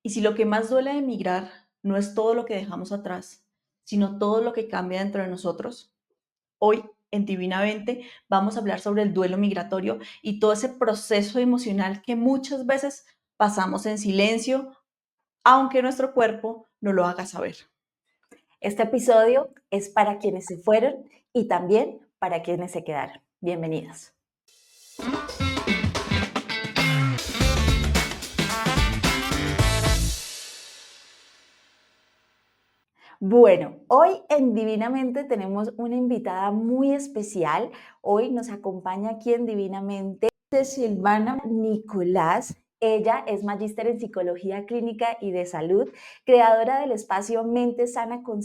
Y si lo que más duele de emigrar no es todo lo que dejamos atrás, sino todo lo que cambia dentro de nosotros, hoy en Divinamente vamos a hablar sobre el duelo migratorio y todo ese proceso emocional que muchas veces pasamos en silencio, aunque nuestro cuerpo no lo haga saber. Este episodio es para quienes se fueron y también para quienes se quedaron. Bienvenidos. Bueno, hoy en Divinamente tenemos una invitada muy especial. Hoy nos acompaña aquí en Divinamente Silvana Nicolás. Ella es magíster en psicología clínica y de salud, creadora del espacio Mente Sana con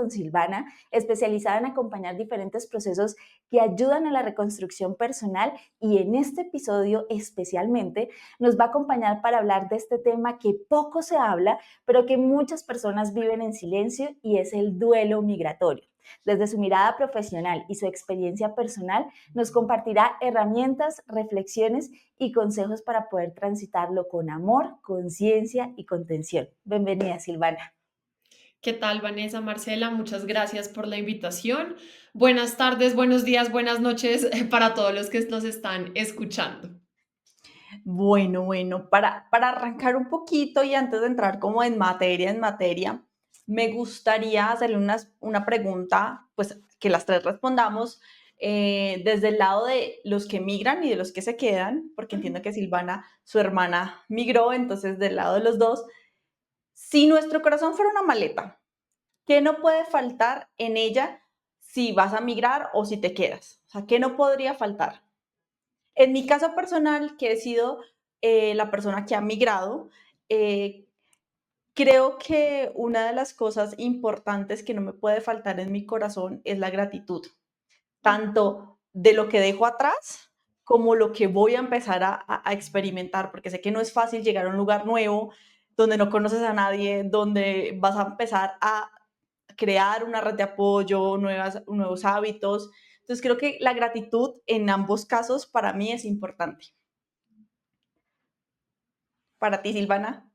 Silvana, especializada en acompañar diferentes procesos que ayudan a la reconstrucción personal, y en este episodio especialmente nos va a acompañar para hablar de este tema que poco se habla, pero que muchas personas viven en silencio, y es el duelo migratorio. Desde su mirada profesional y su experiencia personal, nos compartirá herramientas, reflexiones y consejos para poder transitarlo con amor, conciencia y contención. Bienvenida, Silvana. ¿Qué tal, Vanessa, Marcela? Muchas gracias por la invitación. Buenas tardes, buenos días, buenas noches para todos los que nos están escuchando. Bueno, para arrancar un poquito y antes de entrar como en materia, me gustaría hacerle una pregunta, pues que las tres respondamos desde el lado de los que migran y de los que se quedan, porque entiendo que Silvana, su hermana, migró, entonces del lado de los dos, si nuestro corazón fuera una maleta, ¿qué no puede faltar en ella si vas a migrar o si te quedas? O sea, ¿qué no podría faltar? En mi caso personal, que he sido la persona que ha migrado, eh, creo que una de las cosas importantes que no me puede faltar en mi corazón es la gratitud, tanto de lo que dejo atrás como lo que voy a empezar a experimentar, porque sé que no es fácil llegar a un lugar nuevo, donde no conoces a nadie, donde vas a empezar a crear una red de apoyo, nuevos hábitos. Entonces creo que la gratitud en ambos casos para mí es importante. Para ti, Silvana.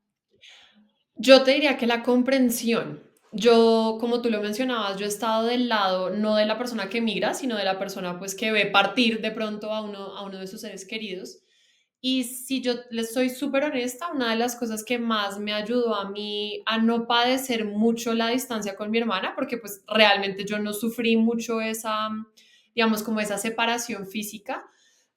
Yo te diría que la comprensión. Yo, como tú lo mencionabas, yo he estado del lado no de la persona que migra, sino de la persona pues que ve partir de pronto a uno de sus seres queridos. Y si yo les soy súper honesta, una de las cosas que más me ayudó a mí a no padecer mucho la distancia con mi hermana, porque pues realmente yo no sufrí mucho esa, digamos, como esa separación física,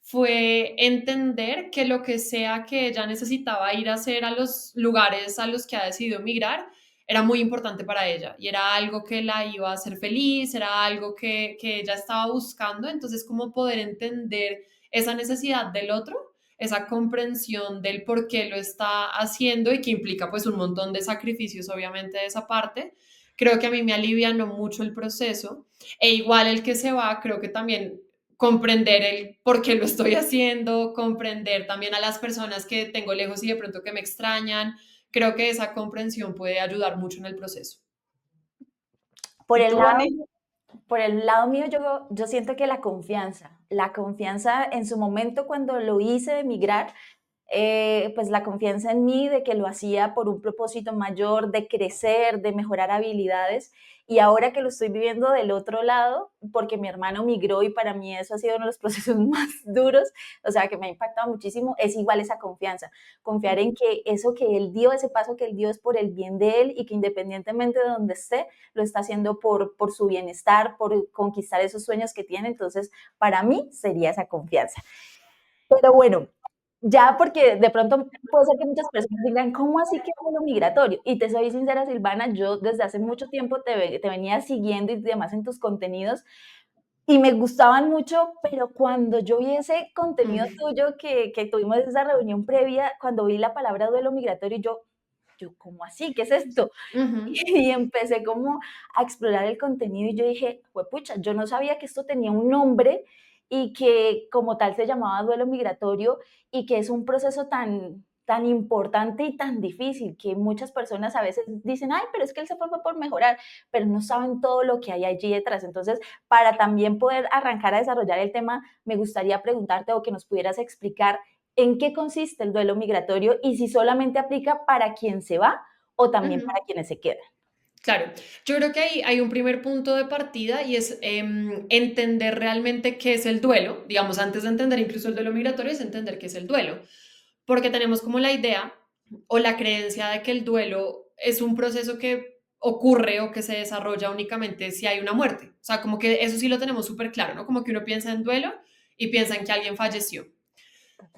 fue entender que lo que sea que ella necesitaba ir a hacer a los lugares a los que ha decidido migrar, era muy importante para ella y era algo que la iba a hacer feliz, era algo que ella estaba buscando. Entonces, como poder entender esa necesidad del otro, esa comprensión del por qué lo está haciendo y que implica pues un montón de sacrificios obviamente de esa parte, creo que a mí me alivianó mucho el proceso. E igual el que se va, creo que también comprender el por qué lo estoy haciendo, comprender también a las personas que tengo lejos y de pronto que me extrañan, creo que esa comprensión puede ayudar mucho en el proceso. Por ¿Y el tú, lado, Vane? por el lado mío, yo siento que la confianza en su momento cuando lo hice de emigrar, pues la confianza en mí de que lo hacía por un propósito mayor, de crecer, de mejorar habilidades. Y ahora que lo estoy viviendo del otro lado, porque mi hermano migró y para mí eso ha sido uno de los procesos más duros, o sea, que me ha impactado muchísimo, es igual esa confianza. Confiar en que eso que él dio, ese paso que él dio es por el bien de él, y que independientemente de donde esté, lo está haciendo por su bienestar, por conquistar esos sueños que tiene. Entonces, para mí sería esa confianza. Pero bueno, ya, porque de pronto puede ser que muchas personas digan, ¿cómo así que es lo migratorio? Y te soy sincera, Silvana, yo desde hace mucho tiempo te venía siguiendo y demás en tus contenidos, y me gustaban mucho, pero cuando yo vi ese contenido Mm. tuyo que tuvimos esa reunión previa, cuando vi la palabra duelo migratorio, yo, ¿cómo así? ¿Qué es esto? Ujú. Y empecé como a explorar el contenido, y yo dije, juepucha, yo no sabía que esto tenía un nombre y que como tal se llamaba duelo migratorio, y que es un proceso tan importante y tan difícil, que muchas personas a veces dicen, ay, pero es que él se fue por mejorar, pero no saben todo lo que hay allí detrás. Entonces, para también poder arrancar a desarrollar el tema, me gustaría preguntarte o que nos pudieras explicar en qué consiste el duelo migratorio y si solamente aplica para quien se va o también Ujú. para quienes se quedan. Claro, yo creo que hay un primer punto de partida y es entender realmente qué es el duelo. Digamos, antes de entender incluso el duelo migratorio, es entender qué es el duelo. Porque tenemos como la idea o la creencia de que el duelo es un proceso que ocurre o que se desarrolla únicamente si hay una muerte. O sea, como que eso sí lo tenemos súper claro, ¿no? Como que uno piensa en duelo y piensa en que alguien falleció.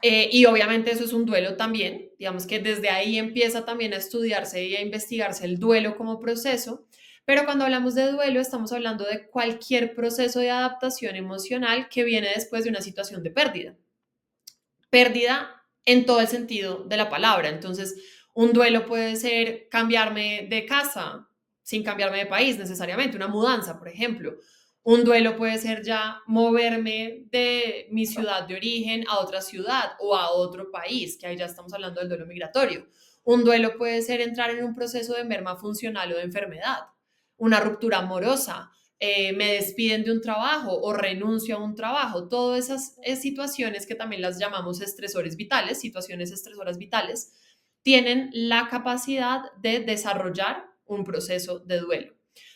Y obviamente eso es un duelo también, digamos que desde ahí empieza también a estudiarse y a investigarse el duelo como proceso, pero cuando hablamos de duelo estamos hablando de cualquier proceso de adaptación emocional que viene después de una situación de pérdida. Pérdida en todo el sentido de la palabra, entonces un duelo puede ser cambiarme de casa sin cambiarme de país necesariamente, una mudanza, por ejemplo. Un duelo puede ser ya moverme de mi ciudad de origen a otra ciudad o a otro país, que ahí ya estamos hablando del duelo migratorio. Un duelo puede ser entrar en un proceso de merma funcional o de enfermedad, una ruptura amorosa, me despiden de un trabajo o renuncio a un trabajo. Todas esas situaciones que también las llamamos estresores vitales, situaciones estresoras vitales, tienen la capacidad de desarrollar un proceso de duelo.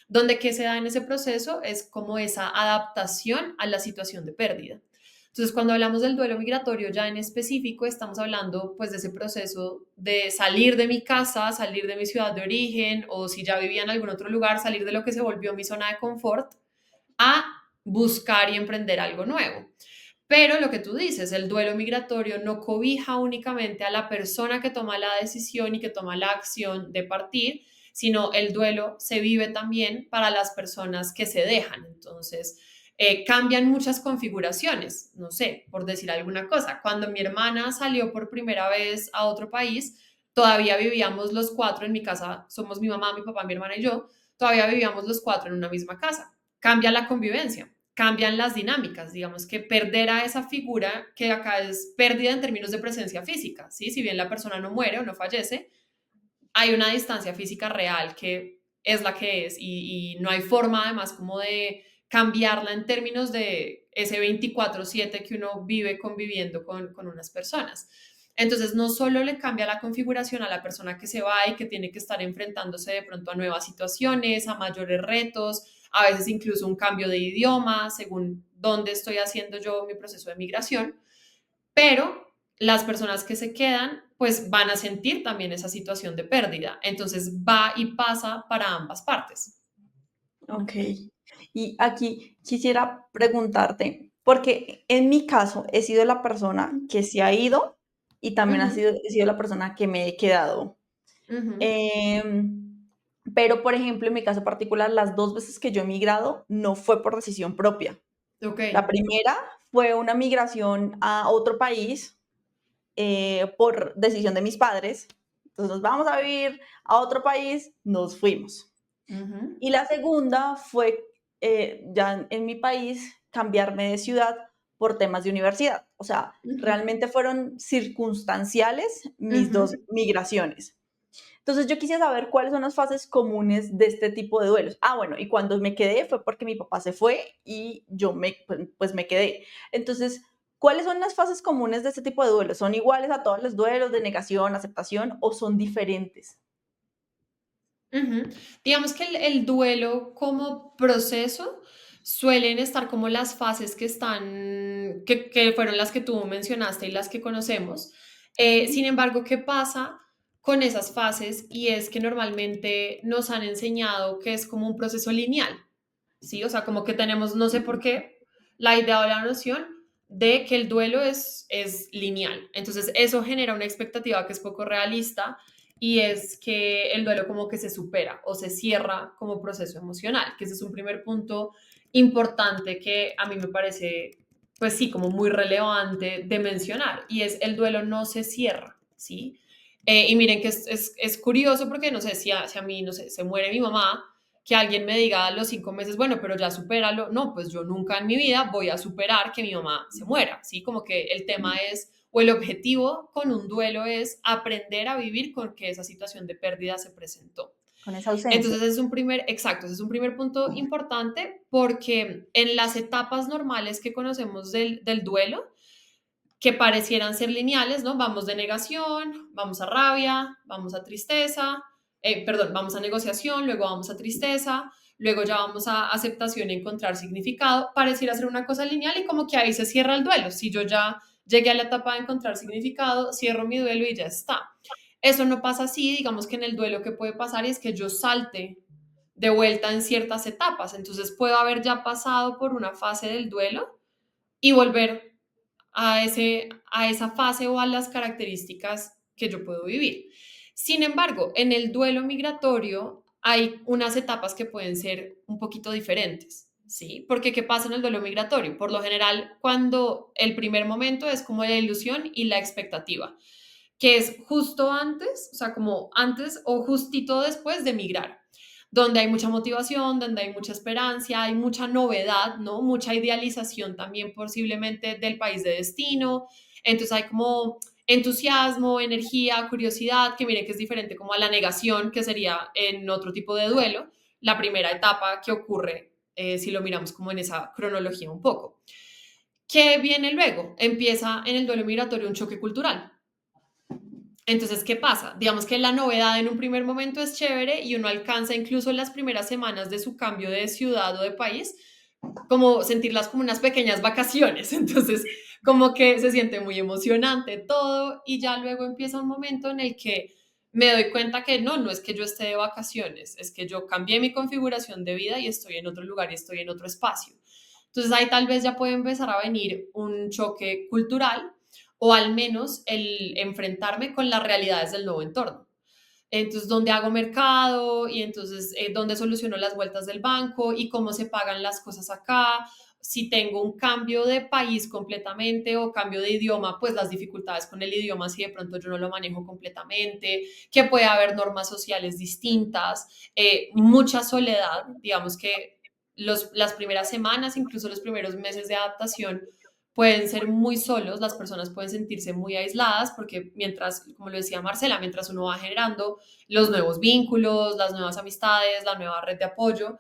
Donde que se da en ese proceso es como esa adaptación a la situación de pérdida. Entonces, cuando hablamos del duelo migratorio ya en específico, estamos hablando pues de ese proceso de salir de mi casa, salir de mi ciudad de origen o si ya vivía en algún otro lugar, salir de lo que se volvió mi zona de confort a buscar y emprender algo nuevo. Pero lo que tú dices, el duelo migratorio no cobija únicamente a la persona que toma la decisión y que toma la acción de partir, sino el duelo se vive también para las personas que se dejan. Entonces, cambian muchas configuraciones, no sé, por decir alguna cosa. Cuando mi hermana salió por primera vez a otro país, todavía vivíamos los cuatro en mi casa, somos mi mamá, mi papá, mi hermana y yo, todavía vivíamos los cuatro en una misma casa. Cambia la convivencia, cambian las dinámicas, digamos que perder a esa figura que acá es pérdida en términos de presencia física, ¿sí? Si bien la persona no muere o no fallece, hay una distancia física real que es la que es y no hay forma además como de cambiarla en términos de ese 24/7 que uno vive conviviendo con unas personas. Entonces, no solo le cambia la configuración a la persona que se va y que tiene que estar enfrentándose de pronto a nuevas situaciones, a mayores retos, a veces incluso un cambio de idioma, según dónde estoy haciendo yo mi proceso de migración, pero las personas que se quedan, pues van a sentir también esa situación de pérdida. Entonces va y pasa para ambas partes. Ok. Y aquí quisiera preguntarte, porque en mi caso he sido la persona que se ha ido y también Ujú, he sido la persona que me he quedado. ujú, Em, pero, por ejemplo, en mi caso particular, las 2 veces que yo he migrado no fue por decisión propia. ok. La primera fue una migración a otro país, por decisión de mis padres. Entonces, nos vamos a vivir a otro país, nos fuimos. Ujú, Y la segunda fue, ya en mi país, cambiarme de ciudad por temas de universidad. O sea, ujú, realmente fueron circunstanciales mis ujú. 2 migraciones. Entonces, yo quisiera saber cuáles son las fases comunes de este tipo de duelos. Ah, bueno, y cuando me quedé fue porque mi papá se fue y yo pues me quedé. Entonces, ¿cuáles son las fases comunes de este tipo de duelos? ¿Son iguales a todos los duelos de negación, aceptación o son diferentes? Ujú. Digamos que el duelo como proceso suelen estar como las fases que están, que fueron las que tú mencionaste y las que conocemos. Sin Ujú, embargo, ¿qué pasa con esas fases? Y es que normalmente nos han enseñado que es como un proceso lineal, ¿sí? O sea, como que tenemos, no sé por qué, la idea o la noción de que el duelo es lineal. Entonces, eso genera una expectativa que es poco realista y es que el duelo como que se supera o se cierra como proceso emocional, que ese es un primer punto importante que a mí me parece, pues sí, como muy relevante de mencionar, y es el duelo no se cierra, ¿sí? Y miren que es curioso porque no sé si a mí, no sé, se muere mi mamá, que alguien me diga a los 5 meses, bueno, pero ya supéralo. No, pues yo nunca en mi vida voy a superar que mi mamá se muera, ¿sí? Como que el tema es, o el objetivo con un duelo es aprender a vivir con que esa situación de pérdida se presentó. Con esa ausencia. Entonces, exacto, ese es un primer punto importante porque en las etapas normales que conocemos del duelo, que parecieran ser lineales, ¿no? Vamos de negación, vamos a rabia, vamos a tristeza, perdón, vamos a negociación, luego vamos a tristeza, luego ya vamos a aceptación y encontrar significado. Pareciera ser una cosa lineal y como que ahí se cierra el duelo. Si yo ya llegué a la etapa de encontrar significado, cierro mi duelo y ya está. Eso no pasa así, digamos que en el duelo que puede pasar es que yo salte de vuelta en ciertas etapas, entonces puedo haber ya pasado por una fase del duelo y volver a esa fase o a las características que yo puedo vivir. Sin embargo, en el duelo migratorio hay unas etapas que pueden ser un poquito diferentes, ¿sí? Porque ¿qué pasa en el duelo migratorio? Por lo general, cuando el primer momento es como la ilusión y la expectativa, que es justo antes, o sea, como antes o justito después de migrar, donde hay mucha motivación, donde hay mucha esperanza, hay mucha novedad, ¿no? Mucha idealización también posiblemente del país de destino. Entonces hay como entusiasmo, energía, curiosidad, que mire que es diferente como a la negación, que sería en otro tipo de duelo, la primera etapa que ocurre si lo miramos como en esa cronología un poco. ¿Qué viene luego? Empieza en el duelo migratorio un choque cultural. Entonces, ¿qué pasa? Digamos que la novedad en un primer momento es chévere y uno alcanza incluso en las primeras semanas de su cambio de ciudad o de país, como sentirlas como unas pequeñas vacaciones. Entonces, como que se siente muy emocionante todo y ya luego empieza un momento en el que me doy cuenta que no es que yo esté de vacaciones, es que yo cambié mi configuración de vida y estoy en otro lugar y estoy en otro espacio. Entonces ahí tal vez ya puede empezar a venir un choque cultural o al menos el enfrentarme con las realidades del nuevo entorno. Entonces, ¿dónde hago mercado? Y entonces, ¿dónde soluciono las vueltas del banco? ¿Y cómo se pagan las cosas acá? Si tengo un cambio de país completamente o cambio de idioma, pues las dificultades con el idioma si de pronto yo no lo manejo completamente, que puede haber normas sociales distintas, mucha soledad, digamos que las primeras semanas, incluso los primeros meses de adaptación, pueden ser muy solos, las personas pueden sentirse muy aisladas porque mientras, como lo decía Marcela, mientras uno va generando los nuevos vínculos, las nuevas amistades, la nueva red de apoyo,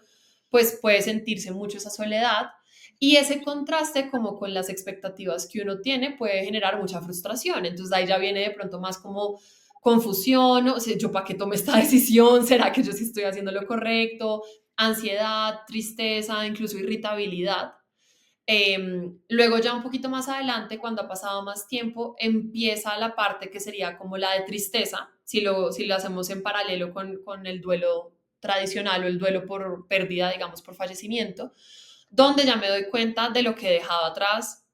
pues puede sentirse mucho esa soledad y ese contraste como con las expectativas que uno tiene puede generar mucha frustración. Entonces ahí ya viene de pronto más como confusión, o sea, yo para qué tomé esta decisión, será que yo sí estoy haciendo lo correcto, ansiedad, tristeza, incluso irritabilidad. Luego ya un poquito más adelante, cuando ha pasado más tiempo, empieza la parte que sería como la de tristeza, si lo hacemos en paralelo con el duelo tradicional o el duelo por pérdida, digamos, por fallecimiento, donde ya me doy cuenta de lo que he dejado atrás,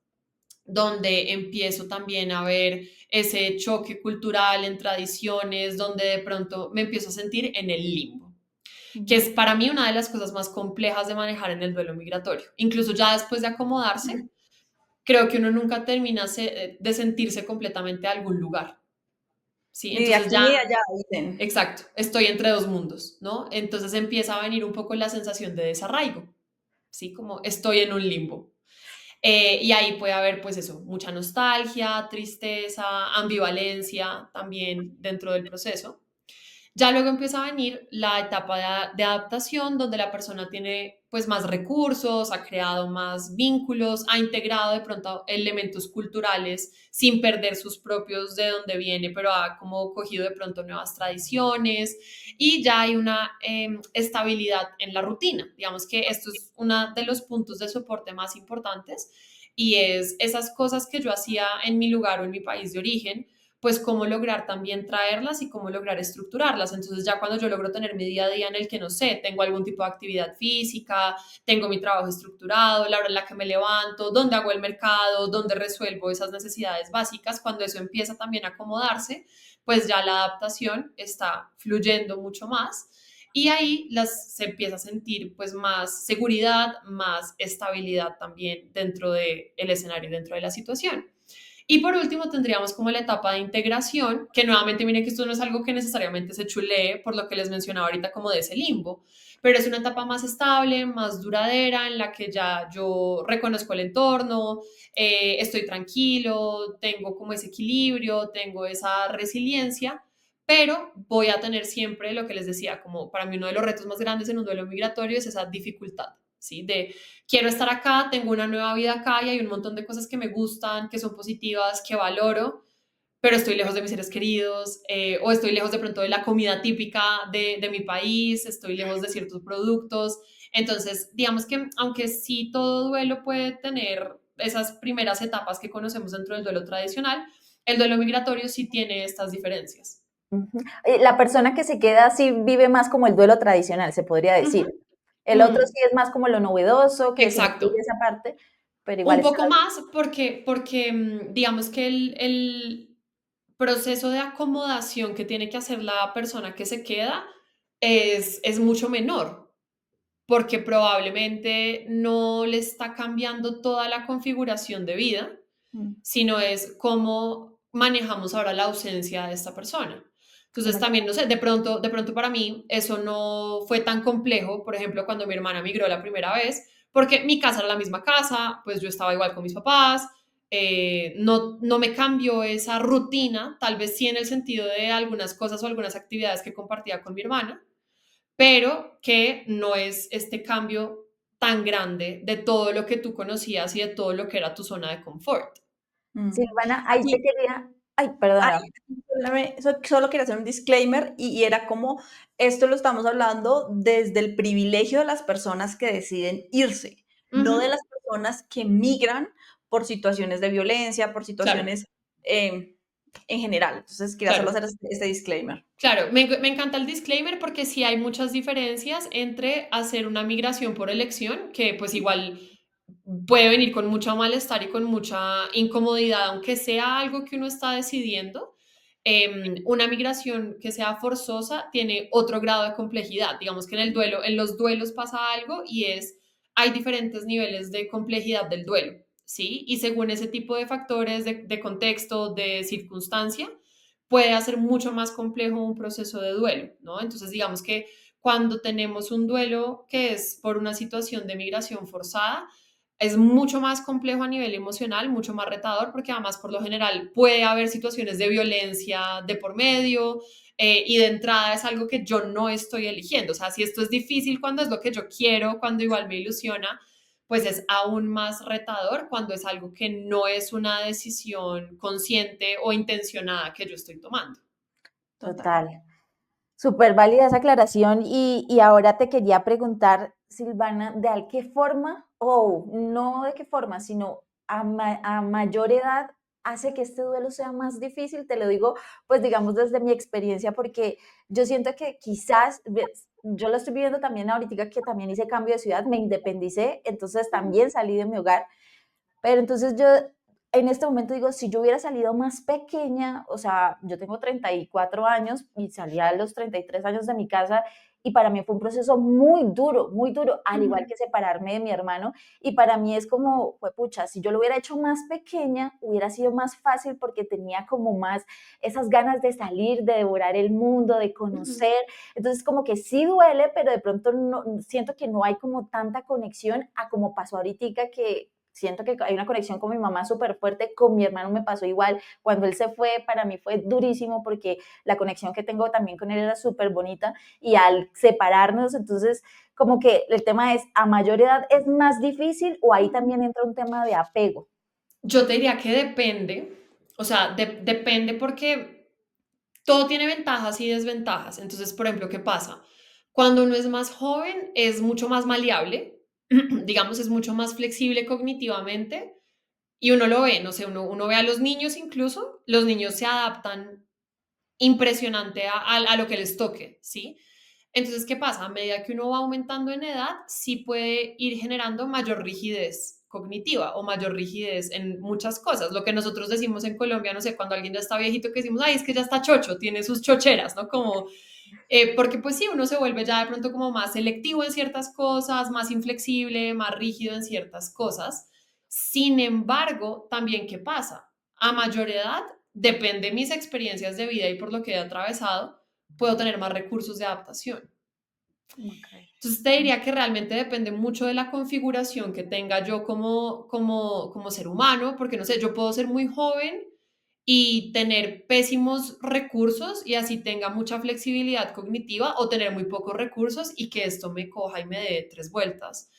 donde empiezo también a ver ese choque cultural en tradiciones, donde de pronto me empiezo a sentir en el limbo, que es para mí una de las cosas más complejas de manejar en el duelo migratorio. Incluso ya después de acomodarse, creo que uno nunca termina de sentirse completamente a algún lugar, ¿sí? Ni de Entonces aquí ni ya, de allá, dicen. exacto, estoy entre dos mundos, ¿no? Entonces empieza a venir un poco la sensación de desarraigo, ¿sí? Como estoy en un limbo. Y ahí puede haber, pues eso, mucha nostalgia, tristeza, ambivalencia también dentro del proceso. Ya luego empieza a venir la etapa de adaptación, donde la persona tiene pues más recursos, ha creado más vínculos, ha integrado de pronto elementos culturales sin perder sus propios de donde viene, pero ha como cogido de pronto nuevas tradiciones y ya hay una estabilidad en la rutina. Digamos que esto es uno de los puntos de soporte más importantes y es esas cosas que yo hacía en mi lugar o en mi país de origen, pues cómo lograr también traerlas y cómo lograr estructurarlas. Entonces ya cuando yo logro tener mi día a día en el que, no sé, tengo algún tipo de actividad física, tengo mi trabajo estructurado, la hora en la que me levanto, dónde hago el mercado, dónde resuelvo esas necesidades básicas, cuando eso empieza también a acomodarse, pues ya la adaptación está fluyendo mucho más. Y ahí se empieza a sentir pues más seguridad, más estabilidad también dentro del escenario, dentro de la situación. Y por último tendríamos como la etapa de integración, que nuevamente miren que esto no es algo que necesariamente se chulee, por lo que les mencionaba ahorita como de ese limbo, pero es una etapa más estable, más duradera, en la que ya yo reconozco el entorno, estoy tranquilo, tengo como ese equilibrio, tengo esa resiliencia, pero voy a tener siempre lo que les decía, como para mí uno de los retos más grandes en un duelo migratorio es esa dificultad, ¿sí? De quiero estar acá, tengo una nueva vida acá y hay un montón de cosas que me gustan, que son positivas, que valoro, pero estoy lejos de mis seres queridos, o estoy lejos de pronto de la comida típica de mi país, estoy lejos de ciertos productos. Entonces, digamos que aunque sí todo duelo puede tener esas primeras etapas que conocemos dentro del duelo tradicional, el duelo migratorio sí tiene estas diferencias. Ujú. La persona que se queda sí vive más como el duelo tradicional, se podría Ujú. decir. El otro Mm, sí es más como lo novedoso, que se incluye exacto. esa parte, pero igual Un está. poco más porque digamos que el proceso de acomodación que tiene que hacer la persona que se queda es mucho menor, porque probablemente no le está cambiando toda la configuración de vida, Mm. sino es cómo manejamos ahora la ausencia de esta persona. Entonces Como también, no sé, de pronto para mí eso no fue tan complejo, por ejemplo, cuando mi hermana migró la primera vez, porque mi casa era la misma casa, pues yo estaba igual con mis papás, no me cambió esa rutina, tal vez sí en el sentido de algunas cosas o algunas actividades que compartía con mi hermana, pero que no es este cambio tan grande de todo lo que tú conocías y de todo lo que era tu zona de confort. Mm. Silvana, ahí te Y quería, ay, ay, perdona. perdóname, solo quería hacer un disclaimer y era como, esto lo estamos hablando desde el privilegio de las personas que deciden irse, no de Ujú, las personas que migran por situaciones de violencia, por claro, situaciones en general. Entonces, quería solo claro. hacer este disclaimer. Claro, me encanta el disclaimer porque sí hay muchas diferencias entre hacer una migración por elección, que pues igual puede venir con mucho malestar y con mucha incomodidad, aunque sea algo que uno está decidiendo. Una migración que sea forzosa tiene otro grado de complejidad. Digamos que en el duelo, en los duelos pasa algo y es, hay diferentes niveles de complejidad del duelo, ¿sí? Y según ese tipo de factores, de contexto, de circunstancia, puede hacer mucho más complejo un proceso de duelo, ¿no? Entonces, digamos que cuando tenemos un duelo que es por una situación de migración forzada, es mucho más complejo a nivel emocional, mucho más retador, porque además por lo general puede haber situaciones de violencia de por medio y de entrada es algo que yo no estoy eligiendo. O sea, si esto es difícil cuando es lo que yo quiero, cuando igual me ilusiona, pues es aún más retador cuando es algo que no es una decisión consciente o intencionada que yo estoy tomando. Total. Total. Súper válida esa aclaración y ahora te quería preguntar, Silvana, ¿de qué forma, o no de qué forma, sino a mayor edad hace que este duelo sea más difícil? Te lo digo, pues digamos desde mi experiencia, porque yo siento que quizás, yo lo estoy viviendo también ahorita que también hice cambio de ciudad, me independicé, entonces también salí de mi hogar, pero entonces yo en este momento digo, si yo hubiera salido más pequeña, o sea, yo tengo 34 años y salí a los 33 años de mi casa y para mí fue un proceso muy duro, al igual Ujú. que separarme de mi hermano. Y para mí es como, pues pucha, si yo lo hubiera hecho más pequeña, hubiera sido más fácil porque tenía como más esas ganas de salir, de devorar el mundo, de Ujú. conocer. Entonces como que sí duele, pero de pronto no, siento que no hay como tanta conexión a como pasó ahorita que siento que hay una conexión con mi mamá súper fuerte, con mi hermano me pasó igual, cuando él se fue, para mí fue durísimo porque la conexión que tengo también con él era súper bonita y al separarnos, entonces como que el tema es, ¿a mayor edad es más difícil o ahí también entra un tema de apego? Yo te diría que depende, o sea, depende porque todo tiene ventajas y desventajas. Entonces, por ejemplo, ¿qué pasa? Cuando uno es más joven, es mucho más maleable, digamos, es mucho más flexible cognitivamente y uno lo ve, no sé, uno ve a los niños incluso, los niños se adaptan impresionante a lo que les toque, ¿sí? Entonces, ¿qué pasa? A medida que uno va aumentando en edad, sí puede ir generando mayor rigidez cognitiva o mayor rigidez en muchas cosas. Lo que nosotros decimos en Colombia, no sé, cuando alguien ya está viejito, que decimos, ay, es que ya está chocho, tiene sus chocheras, ¿no? Como, porque pues sí, uno se vuelve ya de pronto como más selectivo en ciertas cosas, más inflexible, más rígido en ciertas cosas. Sin embargo, también, ¿qué pasa? A mayor edad, depende de mis experiencias de vida y por lo que he atravesado, puedo tener más recursos de adaptación. Okay. Entonces te diría que realmente depende mucho de la configuración que tenga yo como ser humano, porque no sé, yo puedo ser muy joven y tener pésimos recursos y así tenga mucha flexibilidad cognitiva o tener muy pocos recursos y que esto me coja y me dé tres vueltas.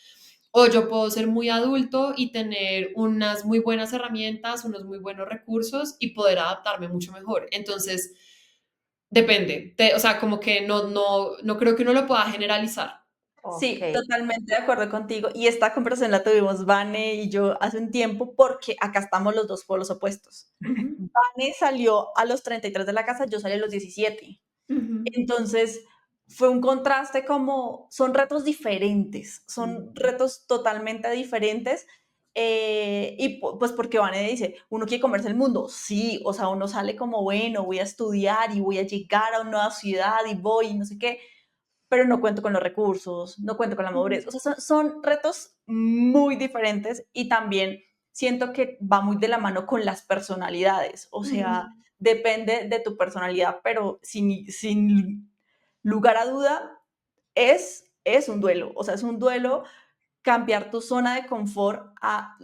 o yo puedo ser muy adulto y tener unas muy buenas herramientas, unos muy buenos recursos y poder adaptarme mucho mejor. Entonces, depende. O sea, como que no creo que uno lo pueda generalizar. Ok. Sí, totalmente de acuerdo contigo. Y esta conversación la tuvimos Vane y yo hace un tiempo porque acá estamos los dos polos opuestos. Ujú, Vane salió a los 33 de la casa, yo salí a los 17. ujú, Entonces, fue un contraste como, son retos diferentes, son ujú, retos totalmente diferentes. Pues porque Vane dice, uno quiere comerse el mundo, sí, o sea, uno sale como, bueno, voy a estudiar y voy a llegar a una nueva ciudad y voy y no sé qué, pero no cuento con los recursos, no cuento con la ujú, madurez. O sea, son retos muy diferentes y también siento que va muy de la mano con las personalidades. O sea, ujú, depende de tu personalidad, pero sin lugar a duda es un duelo. O sea, es un duelo cambiar tu zona de confort a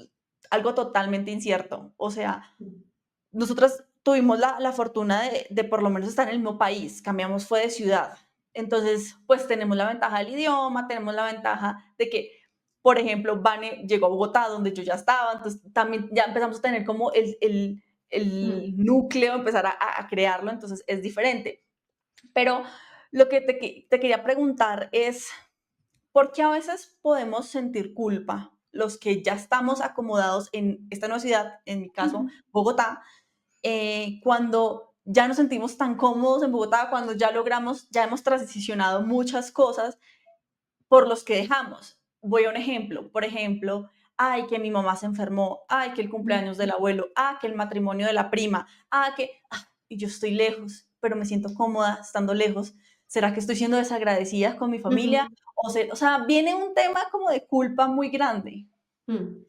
algo totalmente incierto. O sea, nosotras tuvimos la fortuna de por lo menos estar en el mismo país, cambiamos fue de ciudad. Entonces, pues tenemos la ventaja del idioma, tenemos la ventaja de que, por ejemplo, Vane llegó a Bogotá, donde yo ya estaba, entonces también ya empezamos a tener como ujú, el núcleo, empezar a crearlo, entonces es diferente. Pero lo que te quería preguntar es, ¿por qué a veces podemos sentir culpa los que ya estamos acomodados en esta nueva ciudad, en mi caso, ujú. Bogotá, cuando ya nos sentimos tan cómodos en Bogotá, cuando ya logramos, ya hemos transicionado muchas cosas por los que dejamos? Voy a un ejemplo, por ejemplo, ay, que mi mamá se enfermó, ay, que el cumpleaños del abuelo, ah, que el matrimonio de la prima, y yo estoy lejos, pero me siento cómoda estando lejos. ¿Será que estoy siendo desagradecida con mi familia? Ujú, O sea, viene un tema como de culpa muy grande. mm.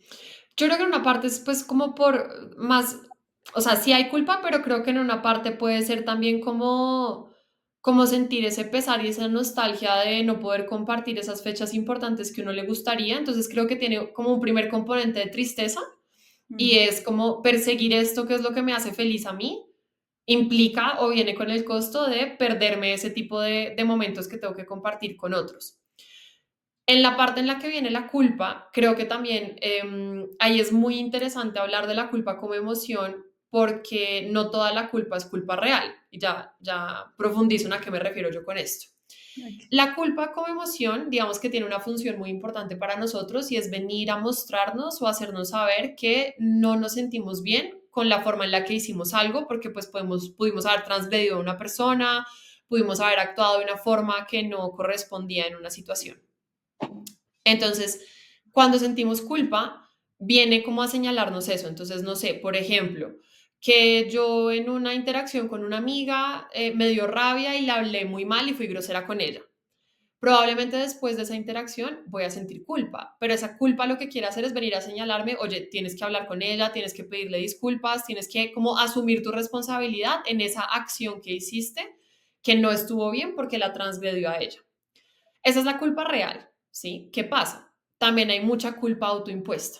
Yo creo que en una parte es pues como por más, o sea, sí hay culpa, pero creo que en una parte puede ser también como sentir ese pesar y esa nostalgia de no poder compartir esas fechas importantes que uno le gustaría. Entonces creo que tiene como un primer componente de tristeza y Mm. es como perseguir esto que es lo que me hace feliz a mí, implica o viene con el costo de perderme ese tipo de momentos que tengo que compartir con otros. En la parte en la que viene la culpa, creo que también ahí es muy interesante hablar de la culpa como emoción porque no toda la culpa es culpa real. Y ya profundizo en a qué me refiero yo con esto. Ok. La culpa como emoción, digamos que tiene una función muy importante para nosotros y es venir a mostrarnos o hacernos saber que no nos sentimos bien con la forma en la que hicimos algo, porque pues pudimos haber transgredido a una persona, pudimos haber actuado de una forma que no correspondía en una situación. Entonces, cuando sentimos culpa, viene como a señalarnos eso. Entonces, no sé, por ejemplo, que yo en una interacción con una amiga me dio rabia y la hablé muy mal y fui grosera con ella. Probablemente después de esa interacción voy a sentir culpa, pero esa culpa lo que quiere hacer es venir a señalarme, oye, tienes que hablar con ella, tienes que pedirle disculpas, tienes que como asumir tu responsabilidad en esa acción que hiciste que no estuvo bien porque la transgredió a ella. Esa es la culpa real, ¿sí? ¿Qué pasa? También hay mucha culpa autoimpuesta.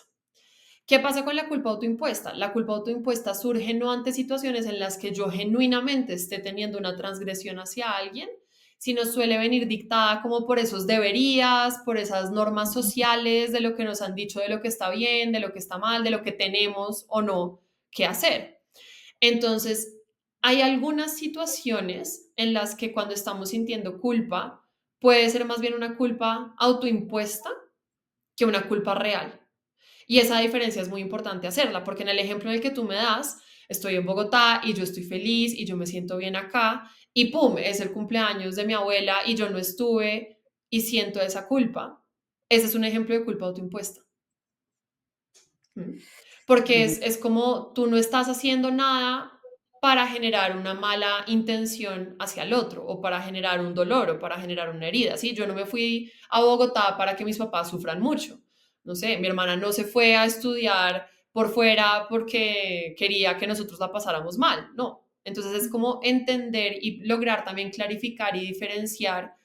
¿Qué pasa con la culpa autoimpuesta? La culpa autoimpuesta surge no ante situaciones en las que yo genuinamente esté teniendo una transgresión hacia alguien, sino suele venir dictada como por esos deberías, por esas normas sociales de lo que nos han dicho de lo que está bien, de lo que está mal, de lo que tenemos o no que hacer. Entonces, hay algunas situaciones en las que cuando estamos sintiendo culpa, puede ser más bien una culpa autoimpuesta que una culpa real. Y esa diferencia es muy importante hacerla, porque en el ejemplo en el que tú me das, estoy en Bogotá y yo estoy feliz y yo me siento bien acá, y pum, es el cumpleaños de mi abuela y yo no estuve y siento esa culpa. Ese es un ejemplo de culpa autoimpuesta. ¿Mm? Porque Sí. es como tú no estás haciendo nada para generar una mala intención hacia el otro o para generar un dolor o para generar una herida, ¿sí? Yo no me fui a Bogotá para que mis papás sufran mucho. No sé, mi hermana no se fue a estudiar por fuera porque quería que nosotros la pasáramos mal, no. Entonces es como entender y lograr también clarificar y diferenciar,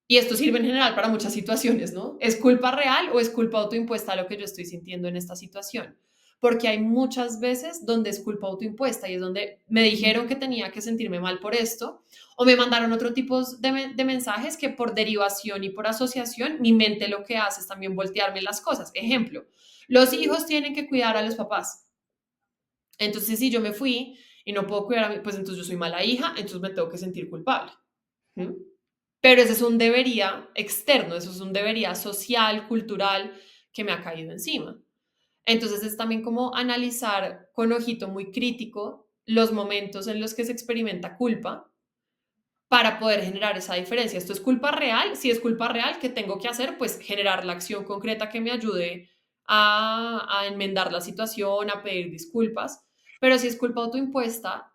y esto sirve en general para muchas situaciones, ¿no? ¿Es culpa real o es culpa autoimpuesta lo que yo estoy sintiendo en esta situación? porque hay muchas veces donde es culpa autoimpuesta y es donde me dijeron que tenía que sentirme mal por esto o me mandaron otro tipo de mensajes que por derivación y por asociación mi mente lo que hace es también voltearme las cosas. Ejemplo, los hijos tienen que cuidar a los papás. Entonces, si yo me fui y no puedo cuidar a mí, pues entonces yo soy mala hija, entonces me tengo que sentir culpable. ¿Mm? Pero ese es un debería externo, eso es un debería social, cultural, que me ha caído encima. Entonces es también como analizar con ojito muy crítico los momentos en los que se experimenta culpa para poder generar esa diferencia. ¿Esto es culpa real? Si es culpa real, ¿qué tengo que hacer? Pues generar la acción concreta que me ayude a enmendar la situación, a pedir disculpas. Pero si es culpa autoimpuesta,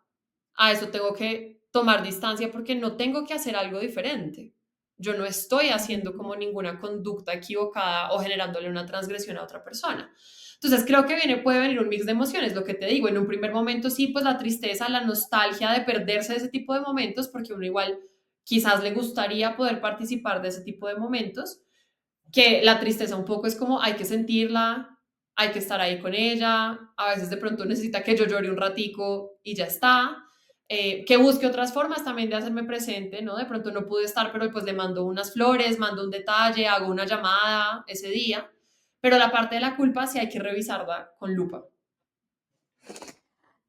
a eso tengo que tomar distancia porque no tengo que hacer algo diferente. Yo no estoy haciendo como ninguna conducta equivocada o generándole una transgresión a otra persona. Entonces creo que puede venir un mix de emociones, lo que te digo, en un primer momento sí, pues la tristeza, la nostalgia de perderse de ese tipo de momentos, porque uno igual quizás le gustaría poder participar de ese tipo de momentos, que la tristeza un poco es como hay que sentirla, hay que estar ahí con ella, a veces de pronto necesita que yo llore un ratico y ya está, que busque otras formas también de hacerme presente, ¿no? De pronto no pude estar, pero pues le mando unas flores, mando un detalle, hago una llamada ese día, pero la parte de la culpa sí hay que revisarla con lupa.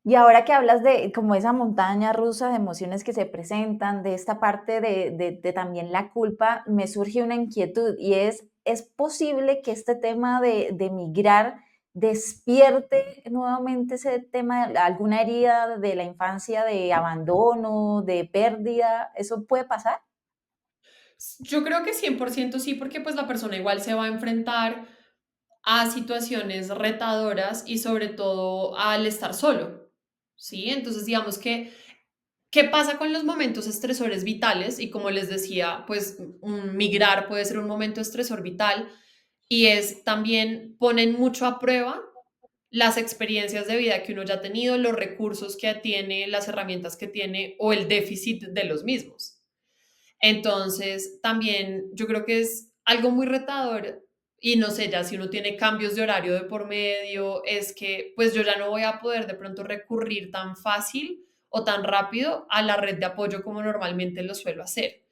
Y ahora que hablas de como esa montaña rusa de emociones que se presentan, de esta parte de también la culpa, me surge una inquietud y ¿es posible que este tema de migrar despierte nuevamente ese tema, alguna herida de la infancia de abandono, de pérdida? ¿Eso puede pasar? Yo creo que 100% sí, porque pues la persona igual se va a enfrentar a situaciones retadoras y sobre todo al estar solo, ¿sí? Entonces, digamos que, ¿qué pasa con los momentos estresores vitales? Y como les decía, pues un migrar puede ser un momento estresor vital y es también ponen mucho a prueba las experiencias de vida que uno ya ha tenido, los recursos que tiene, las herramientas que tiene o el déficit de los mismos. Entonces, también yo creo que es algo muy retador y no sé, ya si uno tiene cambios de horario de por medio, es que pues yo ya no voy a poder de pronto recurrir tan fácil o tan rápido a la red de apoyo como normalmente lo suelo hacer.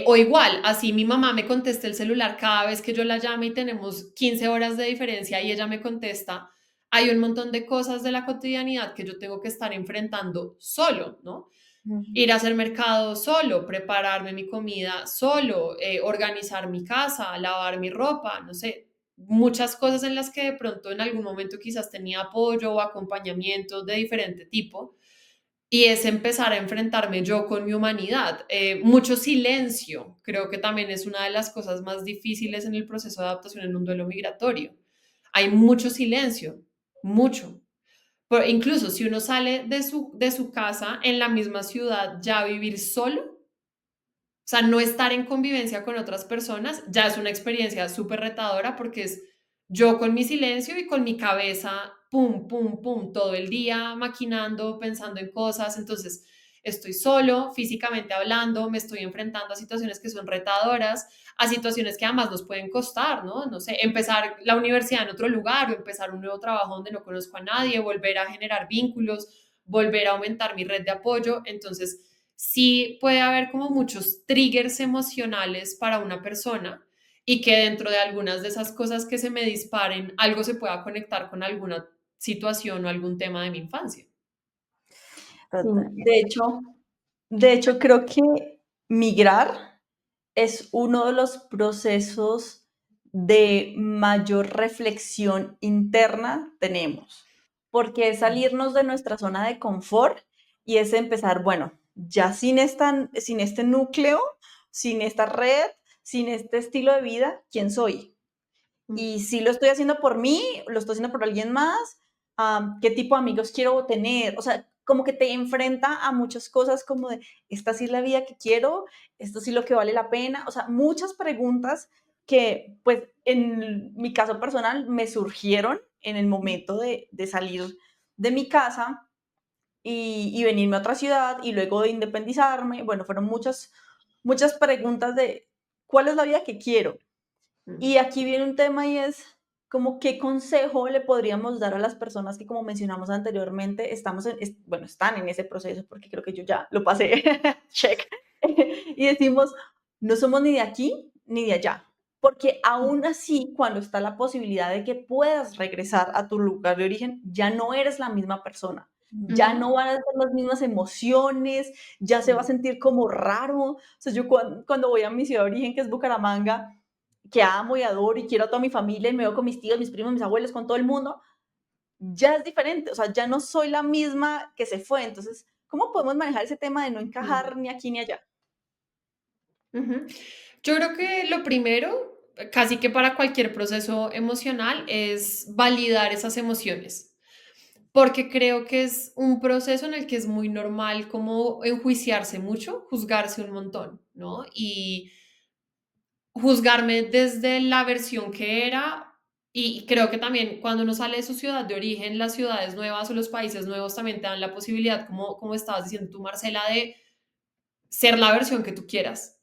O igual, así mi mamá me contesta el celular cada vez que yo la llame y tenemos 15 horas de diferencia y ella me contesta, hay un montón de cosas de la cotidianidad que yo tengo que estar enfrentando solo, ¿no? Ujú. Ir a hacer mercado solo, prepararme mi comida solo, organizar mi casa, lavar mi ropa, no sé, muchas cosas en las que de pronto en algún momento quizás tenía apoyo o acompañamiento de diferente tipo. Y es empezar a enfrentarme yo con mi humanidad. Mucho silencio, creo que también es una de las cosas más difíciles en el proceso de adaptación en un duelo migratorio. Hay mucho silencio, mucho. Incluso si uno sale de su casa en la misma ciudad, ya vivir solo, o sea, no estar en convivencia con otras personas, ya es una experiencia súper retadora porque es yo con mi silencio y con mi cabeza, pum, pum, pum, todo el día maquinando, pensando en cosas. Entonces, estoy solo, físicamente hablando, me estoy enfrentando a situaciones que son retadoras, a situaciones que además nos pueden costar, ¿no? No sé, empezar la universidad en otro lugar o empezar un nuevo trabajo donde no conozco a nadie, volver a generar vínculos, volver a aumentar mi red de apoyo. Entonces, sí puede haber como muchos triggers emocionales para una persona y que dentro de algunas de esas cosas que se me disparen, algo se pueda conectar con alguna situación o algún tema de mi infancia. Sí, Total. de hecho, creo que migrar es uno de los procesos de mayor reflexión interna tenemos, porque es salirnos de nuestra zona de confort y es empezar, bueno, ya sin este núcleo, sin esta red, sin este estilo de vida, ¿quién soy? Y si lo estoy haciendo por mí, lo estoy haciendo por alguien más, qué tipo de amigos quiero tener, o sea, como que te enfrenta a muchas cosas como de, esta sí es la vida que quiero, esto sí es lo que vale la pena, o sea, muchas preguntas que pues en mi caso personal me surgieron en el momento de salir de mi casa y venirme a otra ciudad y luego de independizarme, bueno, fueron muchas preguntas de cuál es la vida que quiero. Y aquí viene un tema y es, como qué consejo le podríamos dar a las personas que, como mencionamos anteriormente, bueno, están en ese proceso, porque creo que yo ya lo pasé, check, y decimos, no somos ni de aquí ni de allá, porque aún así, cuando está la posibilidad de que puedas regresar a tu lugar de origen, ya no eres la misma persona, ya Ujú. no van a ser las mismas emociones, ya se va a Mm. sentir como raro. O sea, yo cuando voy a mi ciudad de origen, que es Bucaramanga, que amo y adoro y quiero a toda mi familia y me veo con mis tíos, mis primos, mis abuelos, con todo el mundo, ya es diferente, o sea, ya no soy la misma que se fue. Entonces, ¿cómo podemos manejar ese tema de no Mm. encajar ni aquí ni allá? Ujú. Yo creo que lo primero, casi que para cualquier proceso emocional, es validar esas emociones, porque creo que es un proceso en el que es muy normal como enjuiciarse mucho, juzgarse un montón, ¿no? Y juzgarme desde la versión que era. Y creo que también cuando uno sale de su ciudad de origen, las ciudades nuevas o los países nuevos también te dan la posibilidad, como estabas diciendo tú, Marcela, de ser la versión que tú quieras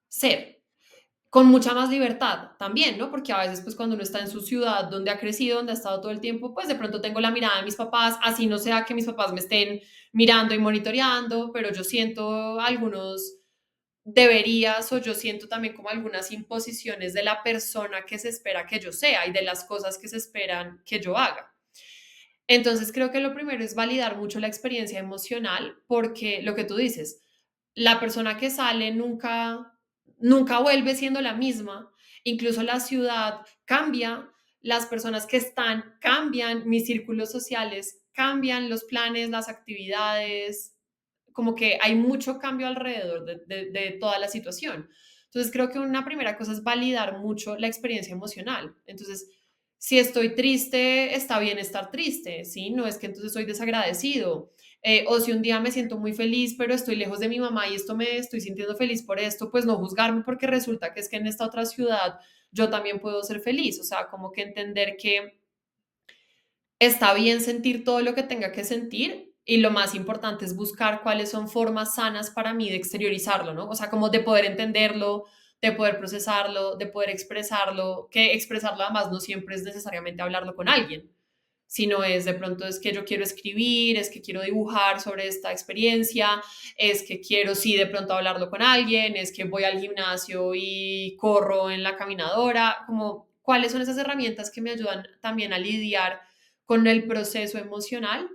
ser, con mucha más libertad también, ¿no? Porque a veces, pues cuando uno está en su ciudad, donde ha crecido, donde ha estado todo el tiempo, pues de pronto tengo la mirada de mis papás, así no sea que mis papás me estén mirando y monitoreando, pero yo siento algunos deberías o yo siento también como algunas imposiciones de la persona que se espera que yo sea y de las cosas que se esperan que yo haga. Entonces creo que lo primero es validar mucho la experiencia emocional porque lo que tú dices, la persona que sale nunca vuelve siendo la misma. Incluso la ciudad cambia, las personas que están cambian, mis círculos sociales cambian, los planes, las actividades, como que hay mucho cambio alrededor de toda la situación. Entonces creo que una primera cosa es validar mucho la experiencia emocional. Entonces, si estoy triste, está bien estar triste, ¿sí? No es que entonces soy desagradecido. O si un día me siento muy feliz, pero estoy lejos de mi mamá y esto me estoy sintiendo feliz por esto, pues no juzgarme porque resulta que es que en esta otra ciudad yo también puedo ser feliz. O sea, como que entender que está bien sentir todo lo que tenga que sentir y lo más importante es buscar cuáles son formas sanas para mí de exteriorizarlo, ¿no? O sea, como de poder entenderlo, de poder procesarlo, de poder expresarlo, que expresarlo además no siempre es necesariamente hablarlo con alguien, sino es de pronto es que yo quiero escribir, es que quiero dibujar sobre esta experiencia, es que quiero sí de pronto hablarlo con alguien, es que voy al gimnasio y corro en la caminadora, como cuáles son esas herramientas que me ayudan también a lidiar con el proceso emocional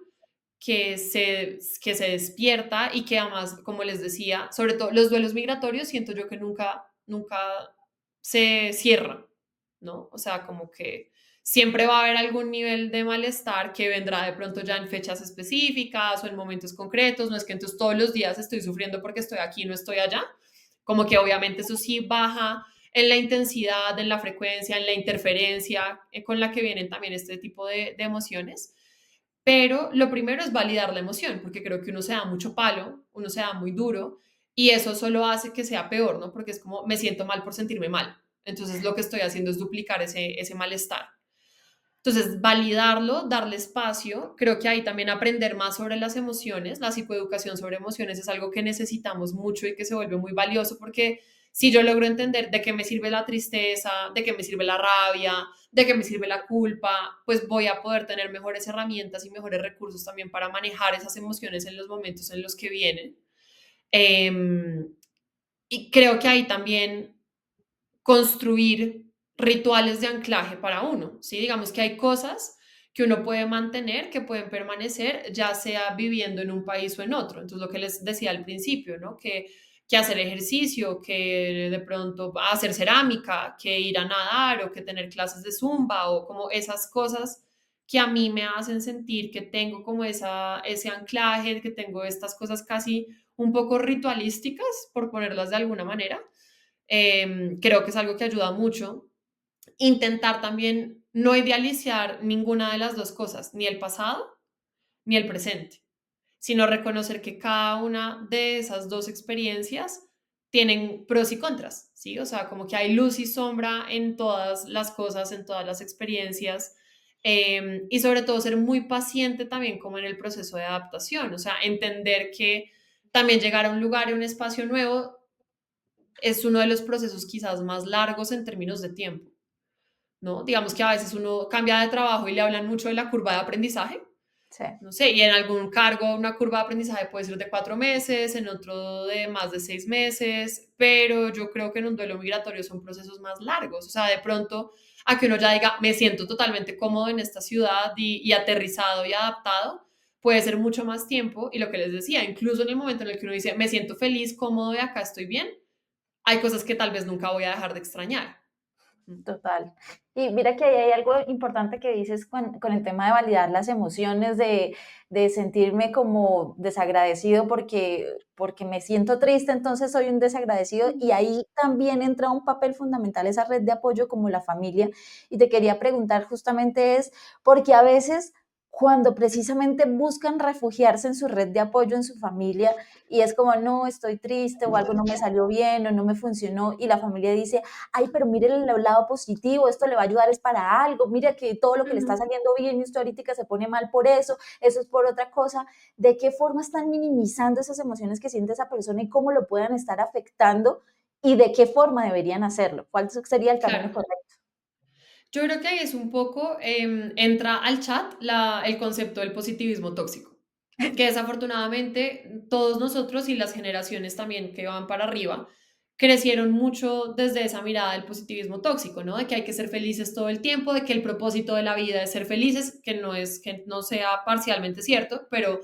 que se despierta y que además, como les decía, sobre todo los duelos migratorios, siento yo que nunca se cierran, ¿no? O sea, como que siempre va a haber algún nivel de malestar que vendrá de pronto ya en fechas específicas o en momentos concretos, no es que entonces todos los días estoy sufriendo porque estoy aquí, no estoy allá, como que obviamente eso sí baja en la intensidad, en la frecuencia, en la interferencia con la que vienen también este tipo de emociones. Pero lo primero es validar la emoción, porque creo que uno se da mucho palo, uno se da muy duro y eso solo hace que sea peor, ¿no? Porque es como me siento mal por sentirme mal. Entonces lo que estoy haciendo es duplicar ese malestar. Entonces, validarlo, darle espacio, creo que ahí también aprender más sobre las emociones, la psicoeducación sobre emociones es algo que necesitamos mucho y que se vuelve muy valioso porque si yo logro entender de qué me sirve la tristeza, de qué me sirve la rabia, de qué me sirve la culpa, pues voy a poder tener mejores herramientas y mejores recursos también para manejar esas emociones en los momentos en los que vienen. Em, y creo que ahí también construir rituales de anclaje para uno, ¿sí? Digamos que hay cosas que uno puede mantener, que pueden permanecer, ya sea viviendo en un país o en otro. Entonces, lo que les decía al principio, ¿no? Que hacer ejercicio, que de pronto hacer cerámica, que ir a nadar o que tener clases de zumba o como esas cosas que a mí me hacen sentir que tengo como ese anclaje, que tengo estas cosas casi un poco ritualísticas, por ponerlas de alguna manera. Creo que es algo que ayuda mucho. Intentar también no idealizar ninguna de las dos cosas, ni el pasado ni el presente, sino reconocer que cada una de esas dos experiencias tienen pros y contras, ¿sí? O sea, como que hay luz y sombra en todas las cosas, en todas las experiencias, y sobre todo ser muy paciente también como en el proceso de adaptación, o sea, entender que también llegar a un lugar, a un espacio nuevo, es uno de los procesos quizás más largos en términos de tiempo. ¿no? Digamos que a veces uno cambia de trabajo y le hablan mucho de la curva de aprendizaje, Sí, no sé, y en algún cargo una curva de aprendizaje puede ser de 4 meses, en otro de más de 6 meses, pero yo creo que en un duelo migratorio son procesos más largos, o sea, de pronto a que uno ya diga, me siento totalmente cómodo en esta ciudad y aterrizado y adaptado, puede ser mucho más tiempo, y lo que les decía, incluso en el momento en el que uno dice, me siento feliz, cómodo y acá estoy bien, hay cosas que tal vez nunca voy a dejar de extrañar. Mm. total. Y mira que ahí hay algo importante que dices con el tema de validar las emociones, de sentirme como desagradecido porque me siento triste, entonces soy un desagradecido. Y ahí también entra un papel fundamental esa red de apoyo como la familia. Y te quería preguntar justamente es, porque a veces cuando precisamente buscan refugiarse en su red de apoyo, en su familia, y es como, no, estoy triste o algo no me salió bien o no me funcionó, y la familia dice, ay, pero mire el lado positivo, esto le va a ayudar es para algo, mira que todo lo que le está Ujú. saliendo bien y usted ahorita se pone mal por eso es por otra cosa. ¿De qué forma están minimizando esas emociones que siente esa persona y cómo lo puedan estar afectando y de qué forma deberían hacerlo? ¿Cuál sería el camino Claro. correcto? Yo creo que ahí es un poco, entra al chat el concepto del positivismo tóxico, que desafortunadamente todos nosotros y las generaciones también que van para arriba crecieron mucho desde esa mirada del positivismo tóxico, ¿no? De que hay que ser felices todo el tiempo, de que el propósito de la vida es ser felices, que no sea parcialmente cierto, pero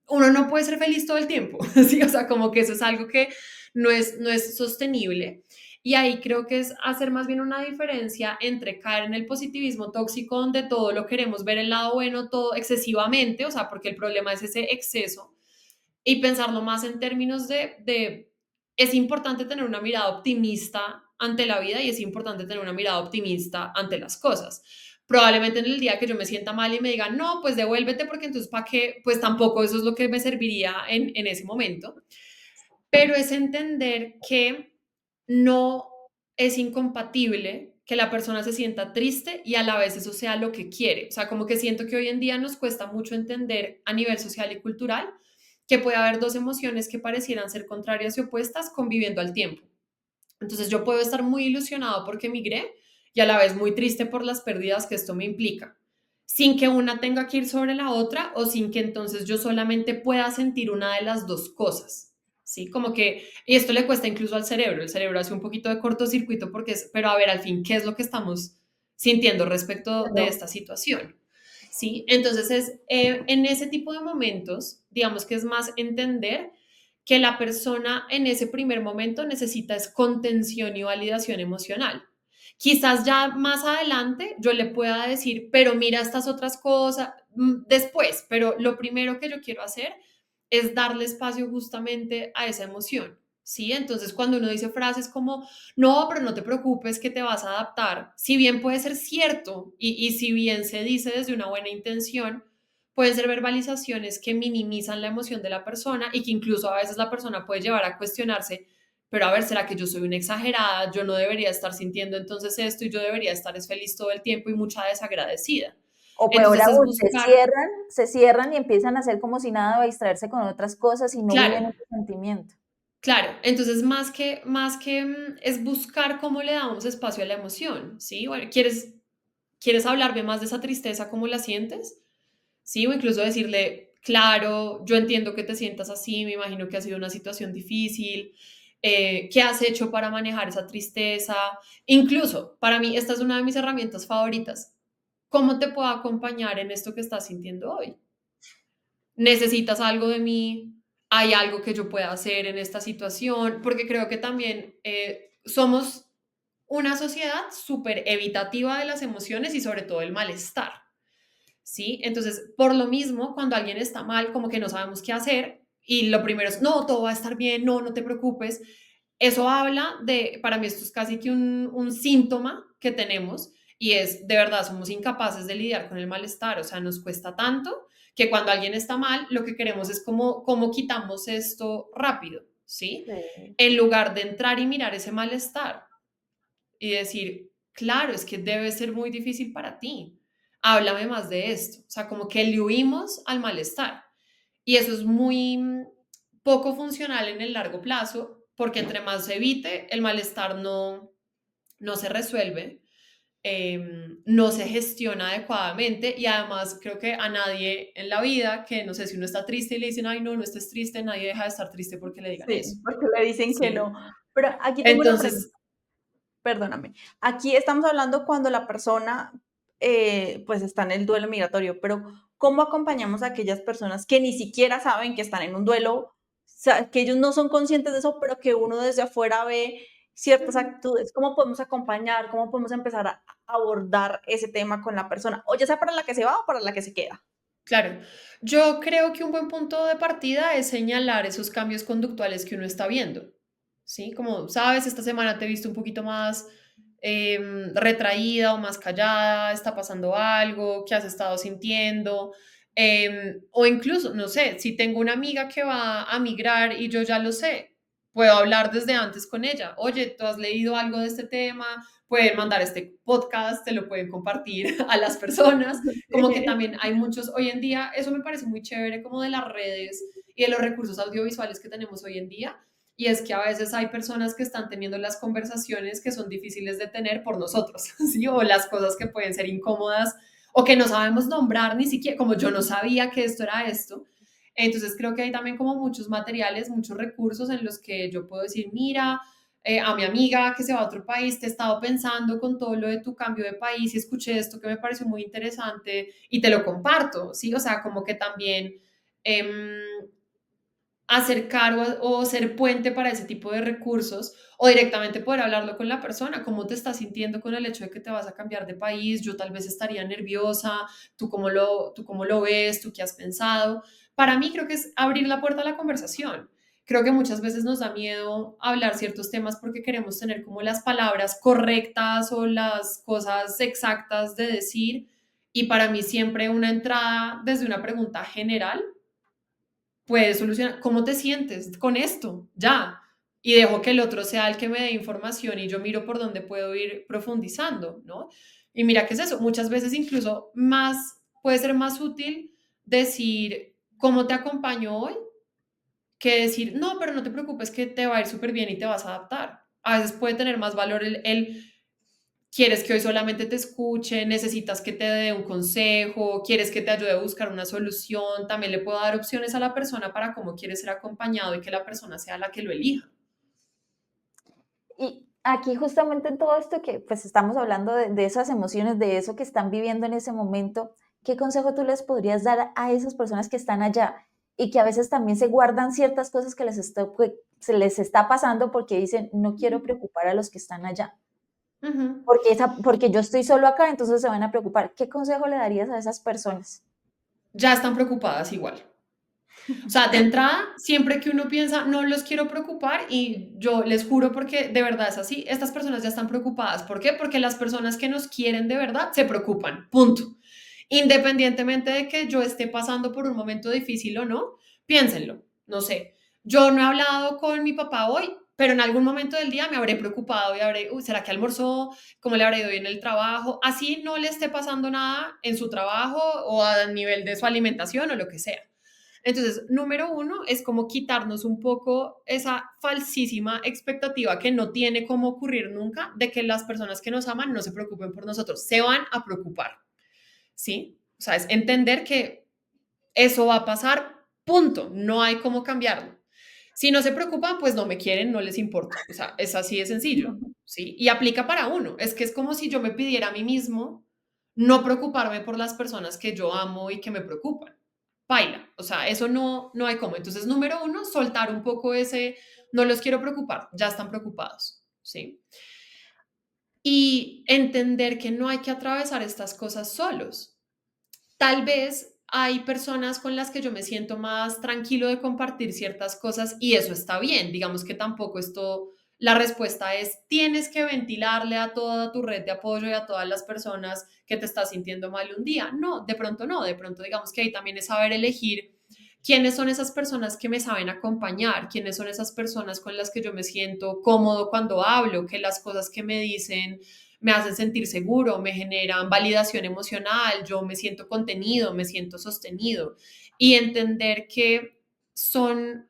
uno no puede ser feliz todo el tiempo, ¿sí? O sea, como que eso es algo que no es sostenible. Y ahí creo que es hacer más bien una diferencia entre caer en el positivismo tóxico, donde todo lo queremos ver el lado bueno, todo excesivamente, o sea, porque el problema es ese exceso, y pensarlo más en términos es importante tener una mirada optimista ante la vida y es importante tener una mirada optimista ante las cosas. Probablemente en el día que yo me sienta mal y me digan, no, pues devuélvete porque entonces, ¿para qué? Pues tampoco eso es lo que me serviría en ese momento, pero es entender que no es incompatible que la persona se sienta triste y a la vez eso sea lo que quiere. O sea, como que siento que hoy en día nos cuesta mucho entender a nivel social y cultural que puede haber dos emociones que parecieran ser contrarias y opuestas conviviendo al tiempo. Entonces yo puedo estar muy ilusionado porque migré y a la vez muy triste por las pérdidas que esto me implica, sin que una tenga que ir sobre la otra o sin que entonces yo solamente pueda sentir una de las dos cosas. ¿Sí? Como que, y esto le cuesta incluso al cerebro, el cerebro hace un poquito de cortocircuito porque es, pero a ver, al fin, ¿qué es lo que estamos sintiendo respecto de Claro. esta situación? ¿Sí? Entonces es, en ese tipo de momentos, digamos que es más entender que la persona en ese primer momento necesita es contención y validación emocional. Quizás ya más adelante yo le pueda decir, pero mira estas otras cosas después, pero lo primero que yo quiero hacer es darle espacio justamente a esa emoción. ¿Sí? Entonces, cuando uno dice frases como, no, pero no te preocupes que te vas a adaptar, si bien puede ser cierto y si bien se dice desde una buena intención, pueden ser verbalizaciones que minimizan la emoción de la persona y que incluso a veces la persona puede llevar a cuestionarse, pero a ver, ¿será que yo soy una exagerada? Yo no debería estar sintiendo entonces esto y yo debería estar es feliz todo el tiempo y mucha desagradecida. O peor Entonces es aún, buscar, se cierran y empiezan a hacer como si nada, o a distraerse con otras cosas y no viven claro, ese sentimiento. claro, entonces más que es buscar cómo le damos espacio a la emoción, ¿sí? Bueno, ¿quieres hablarme más de esa tristeza? ¿Cómo la sientes? ¿Sí? O incluso decirle, claro, yo entiendo que te sientas así, me imagino que ha sido una situación difícil, ¿qué has hecho para manejar esa tristeza? Incluso, para mí, esta es una de mis herramientas favoritas. ¿Cómo te puedo acompañar en esto que estás sintiendo hoy? ¿Necesitas algo de mí? ¿Hay algo que yo pueda hacer en esta situación? Porque creo que también somos una sociedad súper evitativa de las emociones y sobre todo el malestar. ¿Sí? Entonces, por lo mismo, cuando alguien está mal, como que no sabemos qué hacer y lo primero es, no, todo va a estar bien, no, no te preocupes. Eso habla de, para mí esto es casi que un síntoma que tenemos y es, de verdad, somos incapaces de lidiar con el malestar, o sea, nos cuesta tanto que cuando alguien está mal, lo que queremos es cómo quitamos esto rápido, ¿sí? Sí. En lugar de entrar y mirar ese malestar y decir, claro, es que debe ser muy difícil para ti. Háblame más de esto. O sea, como que le huimos al malestar. Y eso es muy poco funcional en el largo plazo, porque entre más se evite, el malestar no se resuelve. no se gestiona adecuadamente y además creo que a nadie en la vida, que no sé, si uno está triste y le dicen, ay, no, no estés triste, nadie deja de estar triste porque le digan Sí, eso, porque le dicen que ¿sí? no. Pero aquí tengo una pregunta. Entonces, Perdóname. Aquí estamos hablando cuando la persona, pues, está en el duelo migratorio, pero ¿cómo acompañamos a aquellas personas que ni siquiera saben que están en un duelo? O sea, que ellos no son conscientes de eso, pero que uno desde afuera ve ciertas ujú, actitudes. ¿Cómo podemos acompañar? ¿Cómo podemos empezar a abordar ese tema con la persona? O ya sea para la que se va o para la que se queda. claro, yo creo que un buen punto de partida es señalar esos cambios conductuales que uno está viendo, ¿sí? Como, sabes, esta semana te he visto un poquito más retraída o más callada, está pasando algo, ¿qué has estado sintiendo? O incluso, no sé, si tengo una amiga que va a migrar y yo ya lo sé, puedo hablar desde antes con ella. Oye, ¿tú has leído algo de este tema? Pueden mandar este podcast, te lo pueden compartir a las personas, como que Sí. también hay muchos, hoy en día, eso me parece muy chévere como de las redes y de los recursos audiovisuales que tenemos hoy en día, y es que a veces hay personas que están teniendo las conversaciones que son difíciles de tener por nosotros, ¿sí? O las cosas que pueden ser incómodas o que no sabemos nombrar ni siquiera, como yo no sabía que esto era esto. Entonces creo que hay también como muchos materiales, muchos recursos en los que yo puedo decir, mira, a mi amiga que se va a otro país, te he estado pensando con todo lo de tu cambio de país y escuché esto que me pareció muy interesante y te lo comparto, ¿sí? O sea, como que también eh, acercar o ser puente para ese tipo de recursos o directamente poder hablarlo con la persona, cómo te estás sintiendo con el hecho de que te vas a cambiar de país, yo tal vez estaría nerviosa, tú cómo lo ves, tú qué has pensado. Para mí creo que es abrir la puerta a la conversación. Creo que muchas veces nos da miedo hablar ciertos temas porque queremos tener como las palabras correctas o las cosas exactas de decir. Y para mí siempre una entrada desde una pregunta general puedes solucionar. ¿Cómo te sientes con esto? Ya. Y dejo que el otro sea el que me dé información y yo miro por dónde puedo ir profundizando, ¿no? Y mira, ¿qué es eso? Muchas veces incluso más, puede ser más útil decir, ¿cómo te acompaño hoy? Que decir, no, pero no te preocupes que te va a ir súper bien y te vas a adaptar. A veces puede tener más valor quieres que hoy solamente te escuche, necesitas que te dé un consejo, quieres que te ayude a buscar una solución, también le puedo dar opciones a la persona para cómo quiere ser acompañado y que la persona sea la que lo elija. Y aquí justamente en todo esto que pues estamos hablando de esas emociones, de eso que están viviendo en ese momento, ¿qué consejo tú les podrías dar a esas personas que están allá y que a veces también se guardan ciertas cosas que se les está pasando porque dicen, no quiero preocupar a los que están allá? Ujú. Porque yo estoy solo acá, entonces se van a preocupar. ¿Qué consejo le darías a esas personas? Ya están preocupadas igual. O sea, de entrada, siempre que uno piensa, no los quiero preocupar, y yo les juro porque de verdad es así, estas personas ya están preocupadas. ¿Por qué? Porque las personas que nos quieren de verdad se preocupan, punto. Independientemente de que yo esté pasando por un momento difícil o no, piénsenlo, no sé. Yo no he hablado con mi papá hoy, pero en algún momento del día me habré preocupado y habré, uy, ¿será que almorzó? ¿Cómo le habré ido en el trabajo? Así no le esté pasando nada en su trabajo o a nivel de su alimentación o lo que sea. Entonces, número uno es como quitarnos un poco esa falsísima expectativa que no tiene cómo ocurrir nunca de que las personas que nos aman no se preocupen por nosotros, se van a preocupar, ¿sí? O sea, es entender que eso va a pasar, punto, no hay cómo cambiarlo. Si no se preocupan, pues no me quieren, no les importo. O sea, es así de sencillo, ¿sí? Y aplica para uno. Es que es como si yo me pidiera a mí mismo no preocuparme por las personas que yo amo y que me preocupan. Paila. O sea, eso no hay cómo. Entonces, número uno, soltar un poco ese, no los quiero preocupar, ya están preocupados, ¿sí? Y entender que no hay que atravesar estas cosas solos. Tal vez hay personas con las que yo me siento más tranquilo de compartir ciertas cosas y eso está bien. Digamos que tampoco esto, la respuesta es tienes que ventilarle a toda tu red de apoyo y a todas las personas que te estás sintiendo mal un día. No, de pronto no, de pronto digamos que ahí también es saber elegir quiénes son esas personas que me saben acompañar, quiénes son esas personas con las que yo me siento cómodo cuando hablo, que las cosas que me dicen me hacen sentir seguro, me generan validación emocional, yo me siento contenido, me siento sostenido y entender que son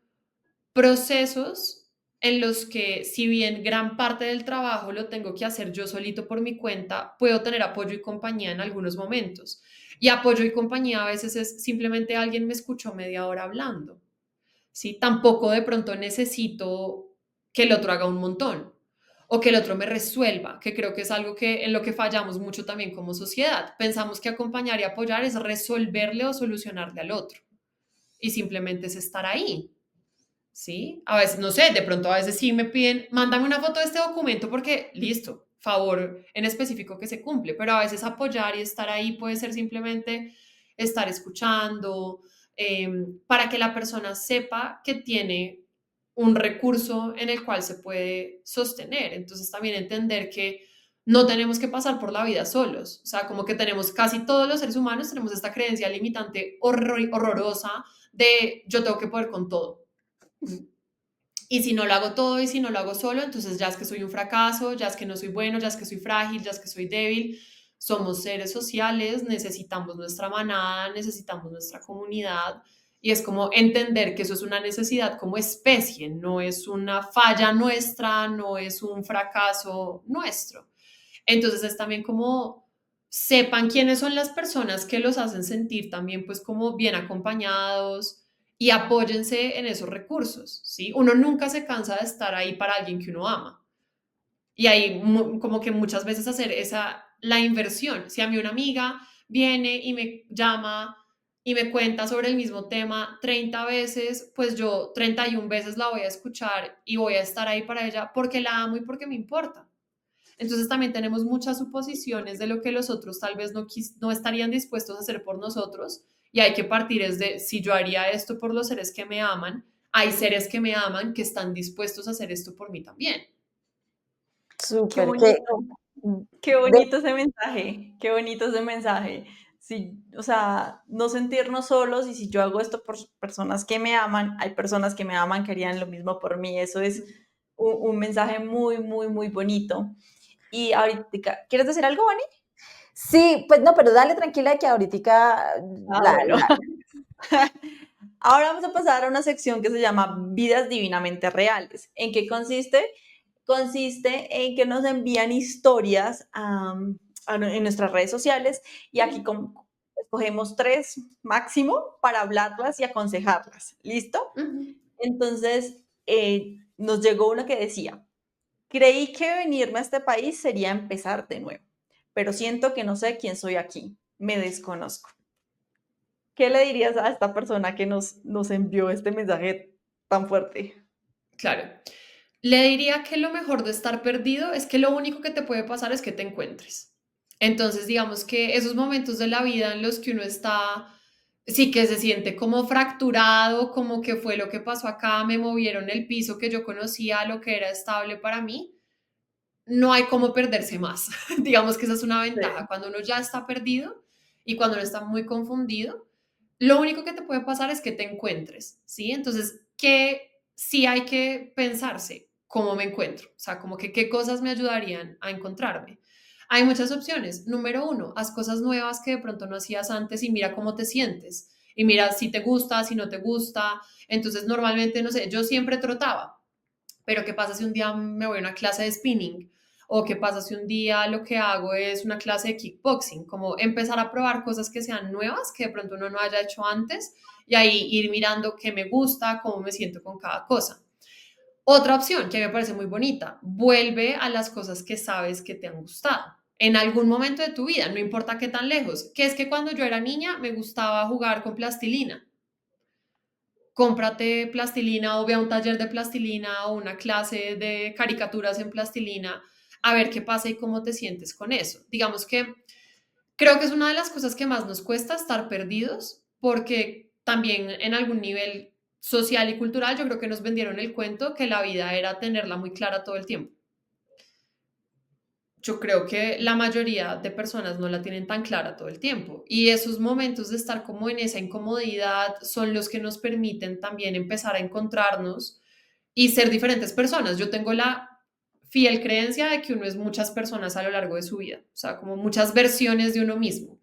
procesos en los que, si bien gran parte del trabajo lo tengo que hacer yo solito por mi cuenta, puedo tener apoyo y compañía en algunos momentos. Y apoyo y compañía a veces es simplemente alguien me escuchó media hora hablando, ¿sí? Tampoco de pronto necesito que el otro haga un montón o que el otro me resuelva, que creo que es algo que en lo que fallamos mucho también como sociedad. Pensamos que acompañar y apoyar es resolverle o solucionarle al otro y simplemente es estar ahí. ¿Sí? A veces, no sé, de pronto a veces sí me piden, mándame una foto de este documento porque, listo, favor en específico que se cumple, pero a veces apoyar y estar ahí puede ser simplemente estar escuchando, para que la persona sepa que tiene un recurso en el cual se puede sostener. Entonces también entender que no tenemos que pasar por la vida solos, o sea, como que tenemos casi todos los seres humanos, tenemos esta creencia limitante horrorosa de yo tengo que poder con todo. Y si no lo hago todo y si no lo hago solo, entonces ya es que soy un fracaso, ya es que no soy bueno, ya es que soy frágil, ya es que soy débil. Somos seres sociales, necesitamos nuestra manada, necesitamos nuestra comunidad. Y es como entender que eso es una necesidad como especie, no es una falla nuestra, no es un fracaso nuestro. Entonces es también como sepan quiénes son las personas que los hacen sentir también pues como bien acompañados y apóyense en esos recursos, ¿sí? Uno nunca se cansa de estar ahí para alguien que uno ama. Y ahí como que muchas veces hacer la inversión. Si a mí una amiga viene y me llama y me cuenta sobre el mismo tema 30 veces, pues yo 31 veces la voy a escuchar y voy a estar ahí para ella porque la amo y porque me importa. Entonces también tenemos muchas suposiciones de lo que los otros tal vez no estarían dispuestos a hacer por nosotros y hay que partir es de si yo haría esto por los seres que me aman, hay seres que me aman que están dispuestos a hacer esto por mí también. Qué Súper, que bonito. Qué de bonito ese mensaje, qué bonito ese mensaje. Sí, o sea, no sentirnos solos y si yo hago esto por personas que me aman, hay personas que me aman que harían lo mismo por mí. Eso es un mensaje muy, muy, muy bonito. Y ahorita, ¿quieres decir algo, Vani? sí, pues no, pero dale tranquila que ahoritica Ah, bueno. Ahora vamos a pasar a una sección que se llama Vidas Divinamente Reales. ¿En qué consiste? Consiste en que nos envían historias en nuestras redes sociales y aquí escogemos 3 máximo para hablarlas y aconsejarlas. ¿Listo? Ujú. Entonces, nos llegó una que decía, creí que venirme a este país sería empezar de nuevo, pero siento que no sé quién soy aquí, me desconozco. ¿Qué le dirías a esta persona que nos envió este mensaje tan fuerte? Claro. Le diría que lo mejor de estar perdido es que lo único que te puede pasar es que te encuentres. Entonces, digamos que esos momentos de la vida en los que uno está, sí que se siente como fracturado, como que fue lo que pasó acá, me movieron el piso que yo conocía, lo que era estable para mí, no hay cómo perderse más. Digamos que esa es una ventaja. Sí. Cuando uno ya está perdido y cuando uno está muy confundido, lo único que te puede pasar es que te encuentres, ¿sí? Entonces, que sí hay que pensarse cómo me encuentro, o sea, como que qué cosas me ayudarían a encontrarme. Hay muchas opciones. Número uno, haz cosas nuevas que de pronto no hacías antes y mira cómo te sientes. Y mira si te gusta, si no te gusta. Entonces, normalmente, no sé, yo siempre trotaba, pero ¿qué pasa si un día me voy a una clase de spinning? ¿O qué pasa si un día lo que hago es una clase de kickboxing? Como empezar a probar cosas que sean nuevas, que de pronto uno no haya hecho antes, y ahí ir mirando qué me gusta, cómo me siento con cada cosa. Otra opción que me parece muy bonita, vuelve a las cosas que sabes que te han gustado en algún momento de tu vida, no importa qué tan lejos, que es que cuando yo era niña me gustaba jugar con plastilina. Cómprate plastilina o ve a un taller de plastilina o una clase de caricaturas en plastilina, a ver qué pasa y cómo te sientes con eso. Digamos que creo que es una de las cosas que más nos cuesta estar perdidos, porque también en algún nivel social y cultural yo creo que nos vendieron el cuento que la vida era tenerla muy clara todo el tiempo. Yo creo que la mayoría de personas no la tienen tan clara todo el tiempo. Y esos momentos de estar como en esa incomodidad son los que nos permiten también empezar a encontrarnos y ser diferentes personas. Yo tengo la fiel creencia de que uno es muchas personas a lo largo de su vida, o sea, como muchas versiones de uno mismo.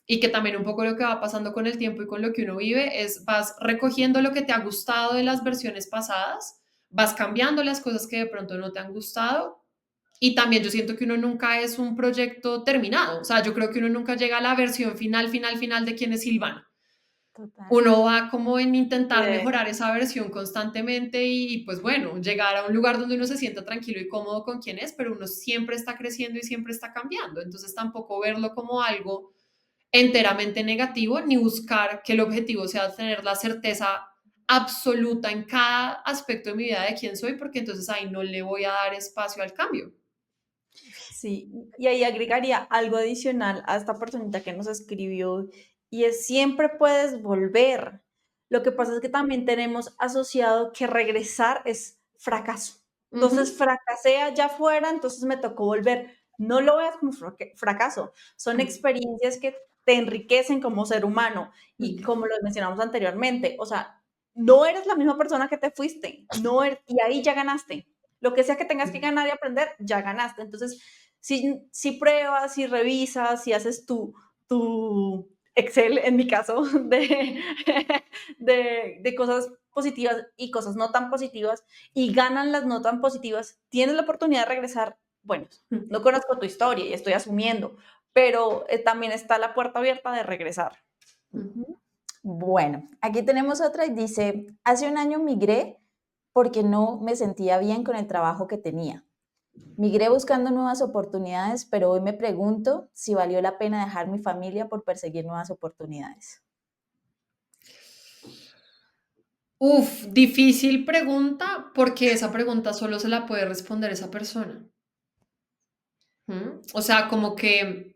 Y que también un poco lo que va pasando con el tiempo y con lo que uno vive es vas recogiendo lo que te ha gustado de las versiones pasadas, vas cambiando las cosas que de pronto no te han gustado. Y también yo siento que uno nunca es un proyecto terminado. O sea, yo creo que uno nunca llega a la versión final, final, final de quién es Silvana. Total. Uno va como en intentar Eh, mejorar esa versión constantemente y pues bueno, llegar a un lugar donde uno se sienta tranquilo y cómodo con quién es, pero uno siempre está creciendo y siempre está cambiando. Entonces tampoco verlo como algo enteramente negativo ni buscar que el objetivo sea tener la certeza absoluta en cada aspecto de mi vida de quién soy, porque entonces ahí no le voy a dar espacio al cambio. Sí, y ahí agregaría algo adicional a esta personita que nos escribió y es siempre puedes volver. Lo que pasa es que también tenemos asociado que regresar es fracaso. Entonces Ujú. fracasé allá afuera, entonces me tocó volver. No lo veas como fracaso, son Mm, experiencias que te enriquecen como ser humano y mm, como lo mencionamos anteriormente, o sea, no eres la misma persona que te fuiste, no y ahí ya ganaste. Lo que sea que tengas que mm. ganar y aprender, ya ganaste. Entonces, si pruebas, si revisas, si haces tu Excel, en mi caso, de cosas positivas y cosas no tan positivas, y ganan las no tan positivas, tienes la oportunidad de regresar. Bueno, Mm. no conozco tu historia y estoy asumiendo, pero también está la puerta abierta de regresar. Ujú. Bueno, aquí tenemos otra y dice, hace un año migré porque no me sentía bien con el trabajo que tenía. Migré buscando nuevas oportunidades, pero hoy me pregunto si valió la pena dejar mi familia por perseguir nuevas oportunidades. Uf, difícil pregunta porque esa pregunta solo se la puede responder esa persona. ¿Mm? O sea, como que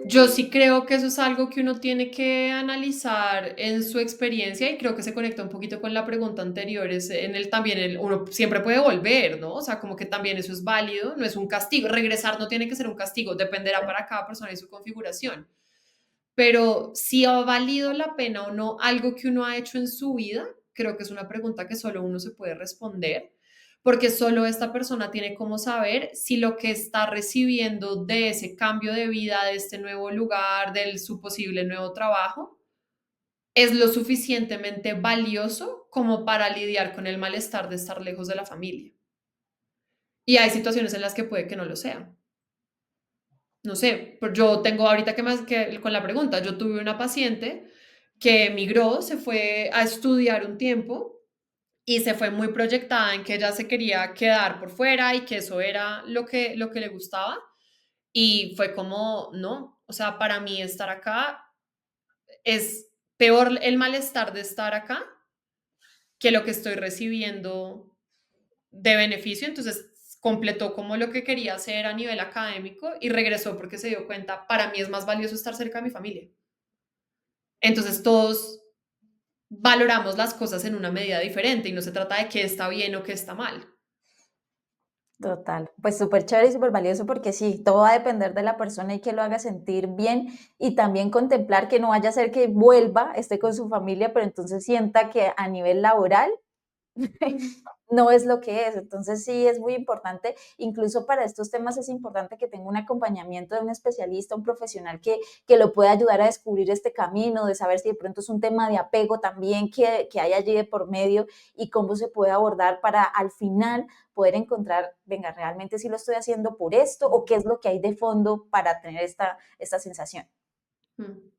yo sí creo que eso es algo que uno tiene que analizar en su experiencia y creo que se conecta un poquito con la pregunta anterior, es en el también uno siempre puede volver, ¿no? O sea, como que también eso es válido, no es un castigo, regresar no tiene que ser un castigo, dependerá para cada persona y su configuración, pero si ha valido la pena o no algo que uno ha hecho en su vida, creo que es una pregunta que solo uno se puede responder, porque solo esta persona tiene como saber si lo que está recibiendo de ese cambio de vida, de este nuevo lugar, de su posible nuevo trabajo, es lo suficientemente valioso como para lidiar con el malestar de estar lejos de la familia. Y hay situaciones en las que puede que no lo sea. No sé, yo tengo ahorita que más que con la pregunta, yo tuve una paciente que emigró, se fue a estudiar un tiempo y se fue muy proyectada en que ella se quería quedar por fuera y que eso era lo que le gustaba. Y fue como, no, o sea, para mí estar acá es peor el malestar de estar acá que lo que estoy recibiendo de beneficio. Entonces completó como lo que quería hacer a nivel académico y regresó porque se dio cuenta, para mí es más valioso estar cerca de mi familia. Entonces todos valoramos las cosas en una medida diferente y no se trata de qué está bien o qué está mal. Total, pues súper chévere y súper valioso porque sí, todo va a depender de la persona y que lo haga sentir bien y también contemplar que no vaya a ser que vuelva, esté con su familia, pero entonces sienta que a nivel laboral no es lo que es. Entonces sí es muy importante, incluso para estos temas es importante que tenga un acompañamiento de un especialista, un profesional que lo pueda ayudar a descubrir este camino, de saber si de pronto es un tema de apego también que hay allí de por medio y cómo se puede abordar para al final poder encontrar, venga, realmente sí lo estoy haciendo por esto o qué es lo que hay de fondo para tener esta sensación. Mm.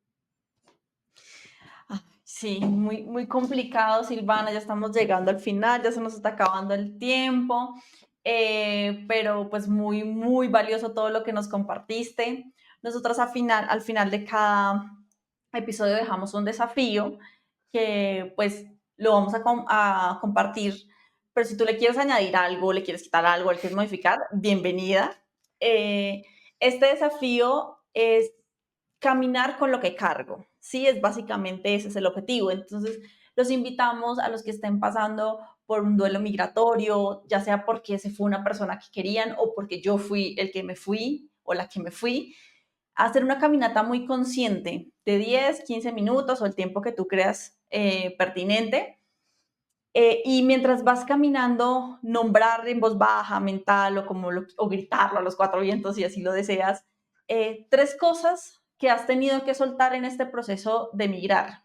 Ah, sí, muy, muy complicado, Silvana. Ya estamos llegando al final, ya se nos está acabando el tiempo, pero pues muy, muy valioso todo lo que nos compartiste. Nosotras al final de cada episodio dejamos un desafío que pues lo vamos a compartir, pero si tú le quieres añadir algo, le quieres quitar algo, le quieres modificar, bienvenida. Eh, este desafío es caminar con lo que cargo. Sí, es básicamente ese es el objetivo. Entonces, los invitamos a los que estén pasando por un duelo migratorio, ya sea porque se fue una persona que querían o porque yo fui el que me fui o la que me fui, a hacer una caminata muy consciente de 10, 15 minutos o el tiempo que tú creas pertinente. Y mientras vas caminando, nombrar en voz baja, mental o gritarlo a los cuatro vientos si así lo deseas, tres cosas que has tenido que soltar en este proceso de migrar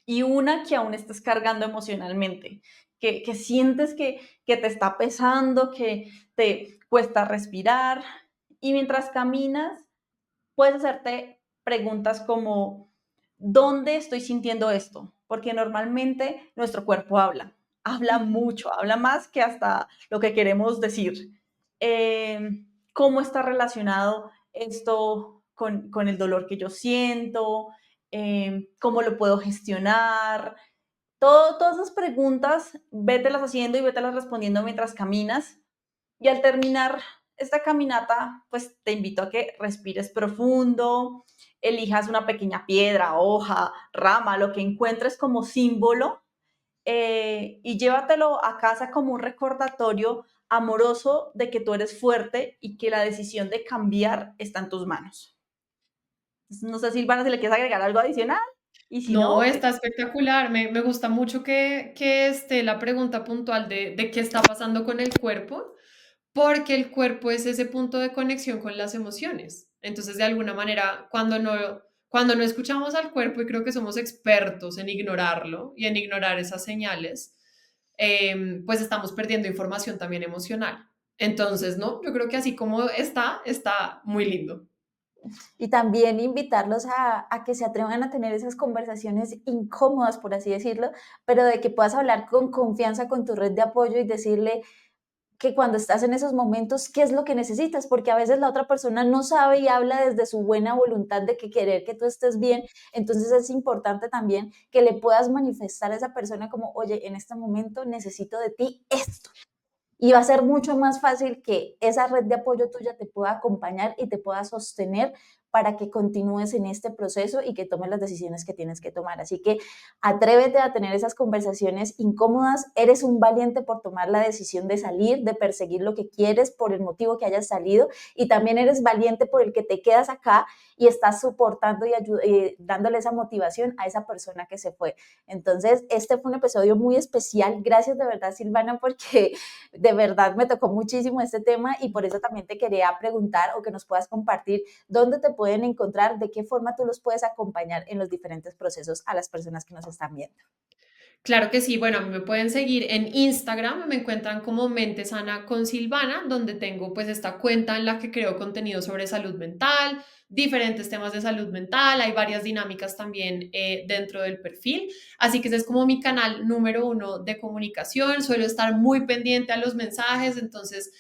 y una que aún estás cargando emocionalmente. que sientes que te está pesando, que te cuesta respirar. Y mientras caminas, puedes hacerte preguntas como, ¿dónde estoy sintiendo esto? Porque normalmente nuestro cuerpo habla mucho, habla más que hasta lo que queremos decir. ¿Cómo está relacionado esto con el dolor que yo siento? ¿Cómo lo puedo gestionar? Todas esas preguntas, vételas haciendo y vételas respondiendo mientras caminas. Y al terminar esta caminata, pues te invito a que respires profundo, elijas una pequeña piedra, hoja, rama, lo que encuentres como símbolo, y llévatelo a casa como un recordatorio amoroso de que tú eres fuerte y que la decisión de cambiar está en tus manos. No sé, Silvana, si le quieres agregar algo adicional. Y si No, no, está espectacular. Me gusta mucho que esté la pregunta puntual de qué está pasando con el cuerpo, porque el cuerpo es ese punto de conexión con las emociones. Entonces, de alguna manera, cuando no escuchamos al cuerpo, y creo que somos expertos en ignorarlo y en ignorar esas señales, pues estamos perdiendo información también emocional. Entonces, no, yo creo que así como está muy lindo. Y también invitarlos a que se atrevan a tener esas conversaciones incómodas, por así decirlo, pero de que puedas hablar con confianza con tu red de apoyo y decirle que cuando estás en esos momentos, ¿qué es lo que necesitas? Porque a veces la otra persona no sabe y habla desde su buena voluntad de que querer que tú estés bien. Entonces es importante también que le puedas manifestar a esa persona como, oye, en este momento necesito de ti esto. Y va a ser mucho más fácil que esa red de apoyo tuya te pueda acompañar y te pueda sostener para que continúes en este proceso y que tomes las decisiones que tienes que tomar. Así que atrévete a tener esas conversaciones incómodas. Eres un valiente por tomar la decisión de salir, de perseguir lo que quieres por el motivo que hayas salido, y también eres valiente por el que te quedas acá y estás soportando y dándole esa motivación a esa persona que se fue. Entonces, este fue un episodio muy especial. Gracias de verdad, Silvana, porque de verdad me tocó muchísimo este tema y por eso también te quería preguntar o que nos puedas compartir dónde te pueden encontrar, de qué forma tú los puedes acompañar en los diferentes procesos a las personas que nos están viendo. Claro que sí, bueno, a mí me pueden seguir en Instagram, me encuentran como Mente Sana con Silvana, donde tengo pues esta cuenta en la que creo contenido sobre salud mental, diferentes temas de salud mental, hay varias dinámicas también dentro del perfil, así que ese es como mi canal número uno de comunicación, suelo estar muy pendiente a los mensajes, entonces,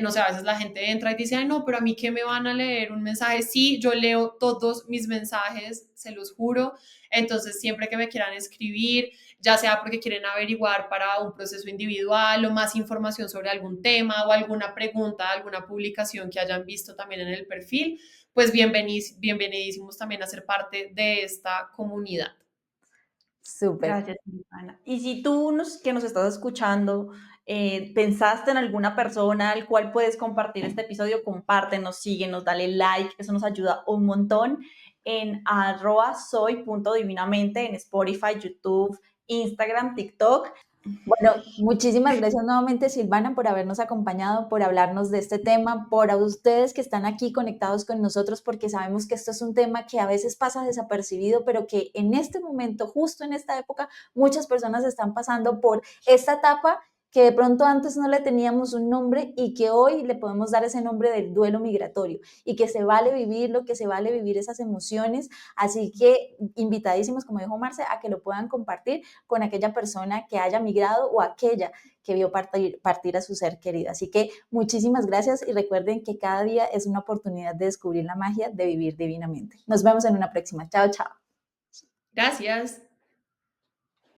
no sé, a veces la gente entra y dice, ay no, pero a mí qué me van a leer un mensaje, sí, yo leo todos mis mensajes, se los juro, entonces siempre que me quieran escribir, ya sea porque quieren averiguar para un proceso individual o más información sobre algún tema o alguna pregunta, alguna publicación que hayan visto también en el perfil, pues bienvenidísimos también a ser parte de esta comunidad. Súper. gracias, Silvana. Y si tú que nos estás escuchando, pensaste en alguna persona al cual puedes compartir este episodio, compártenos, síguenos, dale like, eso nos ayuda un montón en @soy.divinamente en Spotify, YouTube, Instagram, TikTok. Bueno, muchísimas gracias nuevamente, Silvana, por habernos acompañado, por hablarnos de este tema, por a ustedes que están aquí conectados con nosotros, porque sabemos que esto es un tema que a veces pasa desapercibido, pero que en este momento, justo en esta época, muchas personas están pasando por esta etapa que de pronto antes no le teníamos un nombre y que hoy le podemos dar ese nombre del duelo migratorio y que se vale vivirlo, que se vale vivir esas emociones. Así que invitadísimos, como dijo Marce, a que lo puedan compartir con aquella persona que haya migrado o aquella que vio partir a su ser querido. Así que muchísimas gracias y recuerden que cada día es una oportunidad de descubrir la magia de vivir divinamente. Nos vemos en una próxima. Chao, chao. Gracias.